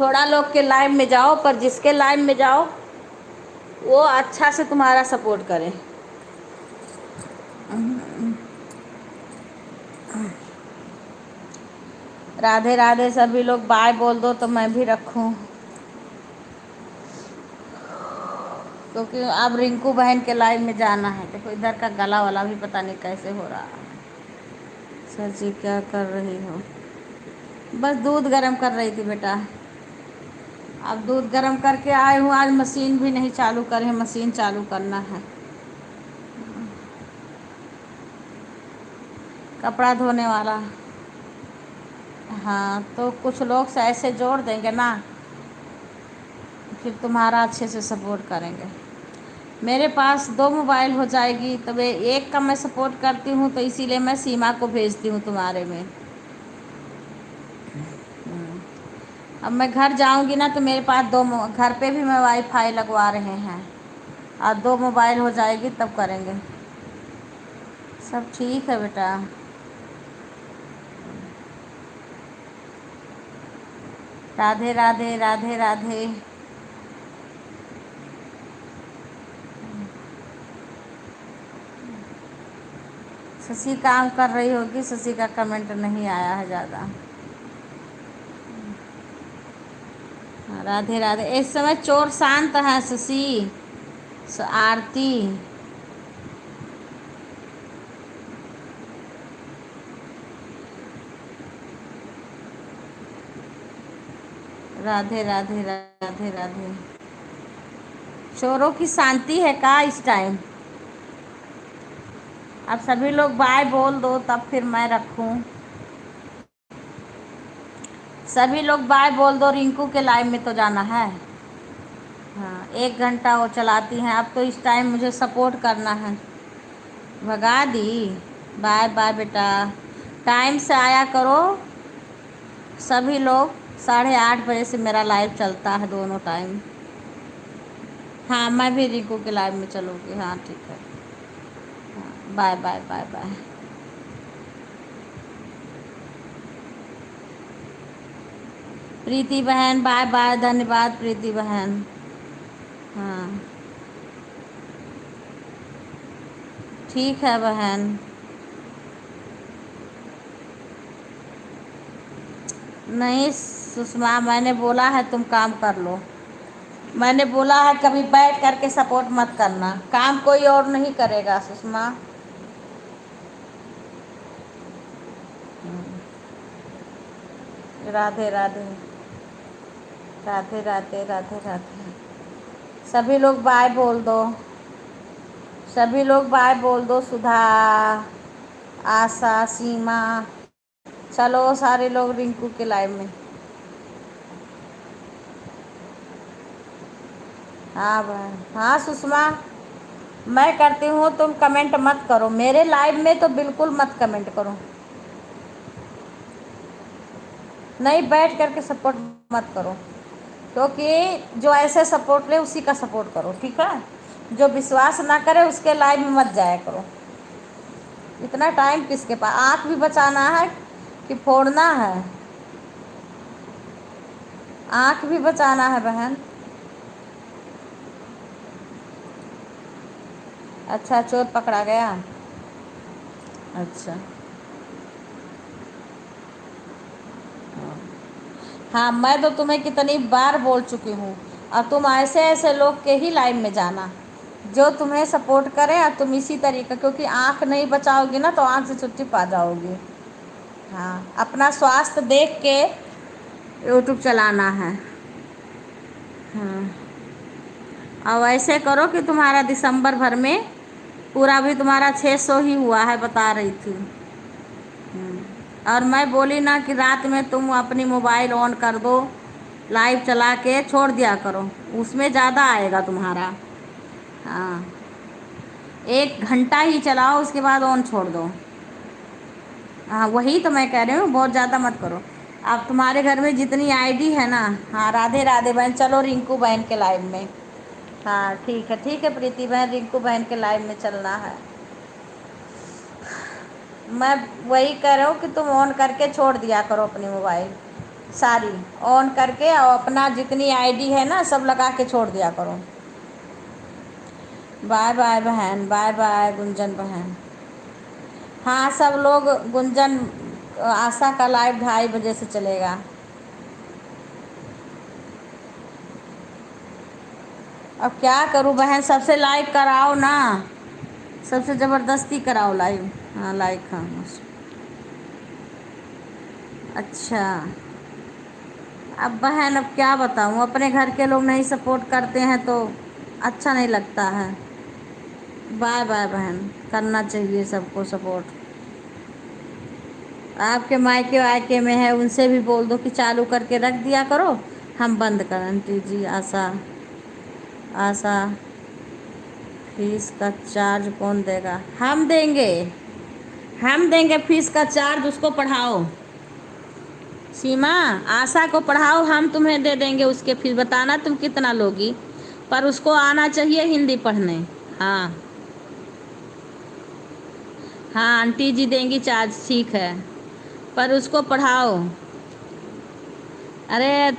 थोड़ा लोग के लाइव में जाओ, पर जिसके लाइव में जाओ वो अच्छा से तुम्हारा सपोर्ट करे। राधे राधे, सभी लोग बाय बोल दो तो मैं भी रखूं, क्योंकि अब रिंकू बहन के लाइव में जाना है। देखो इधर का गला वाला भी पता नहीं कैसे हो रहा है। सर जी क्या कर रही हो? बस दूध गरम कर रही थी बेटा। अब दूध गरम करके आए हूँ, आज मशीन भी नहीं चालू करे, मशीन चालू करना है। कपड़ा धोने वाला। हाँ, तो कुछ लोग से ऐसे जोड़ देंगे ना, फिर तुम्हारा अच्छे से सपोर्ट करेंगे। मेरे पास 2 मोबाइल हो जाएगी, तब एक का मैं सपोर्ट करती हूँ, तो इसीलिए मैं सीमा को भेजती हूँ तुम्हारे में। अब मैं घर जाऊँगी ना, तो मेरे पास घर पे भी मैं वाईफाई लगवा रहे हैं, और 2 मोबाइल हो जाएगी तब करेंगे। सब ठीक है बेटा। राधे राधे राधे राधे। शशि काम कर रही होगी, शशि का कमेंट नहीं आया है ज़्यादा। हाँ, राधे राधे। इस समय चोर शांत है शशि, आरती। राधे राधे राधे राधे। चोरों की शांति है का इस टाइम? अब सभी लोग बाय बोल दो, तब फिर मैं रखूं। सभी लोग बाय बोल दो, रिंकू के लाइव में तो जाना है। हाँ, 1 घंटा वो चलाती हैं, अब तो इस टाइम मुझे सपोर्ट करना है। भगा दी। बाय बाय बेटा, टाइम से आया करो। सभी लोग 8:30 बजे से मेरा लाइव चलता है दोनों टाइम। हाँ, मैं भी रिंकू के लाइव में चलूँगी। हाँ ठीक है। हाँ, बाय बाय बाय बाय। प्रीति बहन बाय बाय, धन्यवाद प्रीति बहन। हाँ ठीक है बहन। नहीं सुषमा, मैंने बोला है तुम काम कर लो। मैंने बोला है कभी बैठ करके सपोर्ट मत करना, काम कोई और नहीं करेगा सुषमा। राधे राधे राधे राधे राधे राधे। सभी लोग बाय बोल दो, सभी लोग बाय बोल दो। सुधा, आशा, सीमा, चलो सारे लोग रिंकू के लाइव में। हाँ बहन, हाँ सुषमा, मैं करती हूँ, तुम कमेंट मत करो मेरे लाइव में, तो बिल्कुल मत कमेंट करो। नहीं, बैठ करके सपोर्ट मत करो, क्योंकि जो ऐसे सपोर्ट ले उसी का सपोर्ट करो, ठीक है। जो विश्वास ना करे उसके लाइव में मत जाया करो। इतना टाइम किसके पास? आँख भी बचाना है कि फोड़ना है? आँख भी बचाना है बहन। अच्छा, चोर पकड़ा गया। अच्छा हाँ, मैं तो तुम्हें कितनी बार बोल चुकी हूँ, और तुम ऐसे ऐसे लोग के ही लाइव में जाना जो तुम्हें सपोर्ट करें, और तुम इसी तरीके, क्योंकि आँख नहीं बचाओगी ना तो आँख से छुट्टी पा जाओगी। हाँ, अपना स्वास्थ्य देख के यूट्यूब चलाना है। हाँ, और ऐसे करो कि तुम्हारा दिसंबर भर में पूरा भी तुम्हारा 600 ही हुआ है, बता रही थी। और मैं बोली ना कि रात में तुम अपनी मोबाइल ऑन कर दो, लाइव चला के छोड़ दिया करो, उसमें ज़्यादा आएगा तुम्हारा। हाँ, 1 घंटा ही चलाओ, उसके बाद ऑन छोड़ दो। हाँ, वही तो मैं कह रही हूँ, बहुत ज़्यादा मत करो। अब तुम्हारे घर में जितनी आईडी है ना। हाँ, राधे राधे बहन, चलो रिंकू बहन के लाइव में। हाँ ठीक है प्रीति बहन, रिंकू बहन के लाइव में चलना है। मैं वही कह रहा हूँ कि तुम ऑन करके छोड़ दिया करो अपनी मोबाइल सारी, ऑन करके, और अपना जितनी आईडी है ना सब लगा के छोड़ दिया करो। बाय बाय बहन, बाय बाय गुंजन बहन। हाँ सब लोग, गुंजन, आशा का लाइव 2:30 बजे से चलेगा। अब क्या करूँ बहन, सबसे लाइव कराओ ना, सबसे ज़बरदस्ती कराओ लाइव। हाँ लाइव, हाँ अच्छा। अब बहन अब क्या बताऊँ, अपने घर के लोग नहीं सपोर्ट करते हैं तो अच्छा नहीं लगता है। बाय बाय बहन, करना चाहिए सबको सपोर्ट। आपके मायके वायके में है, उनसे भी बोल दो कि चालू करके रख दिया करो, हम बंद कर। आंटी जी, आशा, आशा, फीस का चार्ज कौन देगा? हम देंगे फीस का चार्ज। उसको पढ़ाओ सीमा, आशा को पढ़ाओ, हम तुम्हें दे देंगे उसके फीस। बताना तुम कितना लोगी, पर उसको आना चाहिए हिंदी पढ़ने। हाँ हाँ, आंटी जी देंगी चार्ज, ठीक है, पर उसको पढ़ाओ। अरे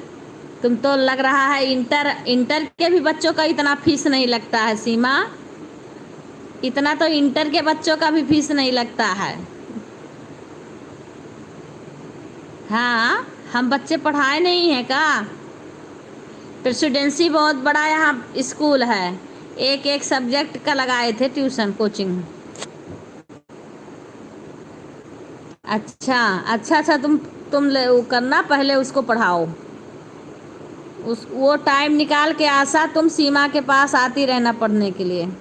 तुम तो लग रहा है इंटर इंटर के भी बच्चों का इतना फीस नहीं लगता है सीमा। इतना तो इंटर के बच्चों का भी फीस नहीं लगता है। हाँ, हम बच्चे पढ़ाए नहीं हैं का? प्रेसिडेंसी बहुत बड़ा यहाँ स्कूल है, एक एक सब्जेक्ट का लगाए थे ट्यूशन कोचिंग। अच्छा अच्छा अच्छा, तुम वो करना, पहले उसको पढ़ाओ। वो टाइम निकाल के आशा तुम सीमा के पास आती रहना पढ़ने के लिए,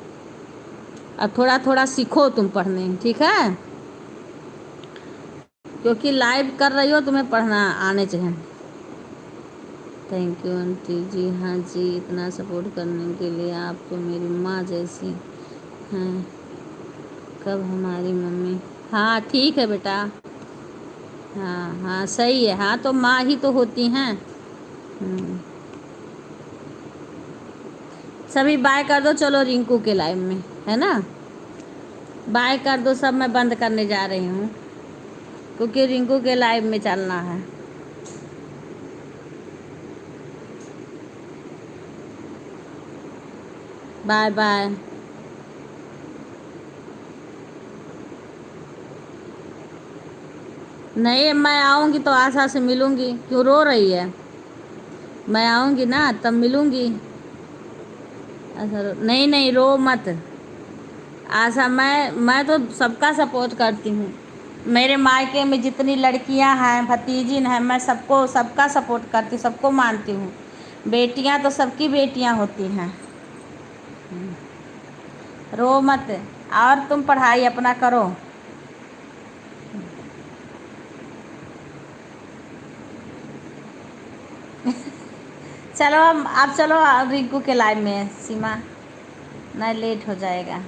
और थोड़ा थोड़ा सीखो तुम पढ़ने, ठीक है? क्योंकि लाइव कर रही हो, तुम्हें पढ़ना आने चाहिए। थैंक यू आंटी जी। हाँ जी, इतना सपोर्ट करने के लिए। आप तो मेरी माँ जैसी हैं। कब हमारी मम्मी? हाँ ठीक है बेटा। हाँ हाँ सही है, हाँ तो माँ ही तो होती हैं। सभी बाय कर दो, चलो रिंकू के लाइव में, है ना? बाय कर दो सब, मैं बंद करने जा रही हूँ क्योंकि रिंकू के लाइव में चलना है। Bye bye. नहीं, मैं आऊँगी तो आशा से मिलूँगी। क्यों रो रही है? मैं आऊँगी ना तब मिलूँगी। अच्छा नहीं नहीं, रो मत आशा। मैं तो सबका सपोर्ट करती हूँ। मेरे मायके में जितनी लड़कियां हैं, भतीजिन हैं, मैं सबका सपोर्ट करती, सबको मानती हूँ। बेटियां तो सबकी बेटियां होती हैं। रो मत, और तुम पढ़ाई अपना करो। चलो अब चलो रिंकू के लाइव में सीमा, नहीं लेट हो जाएगा।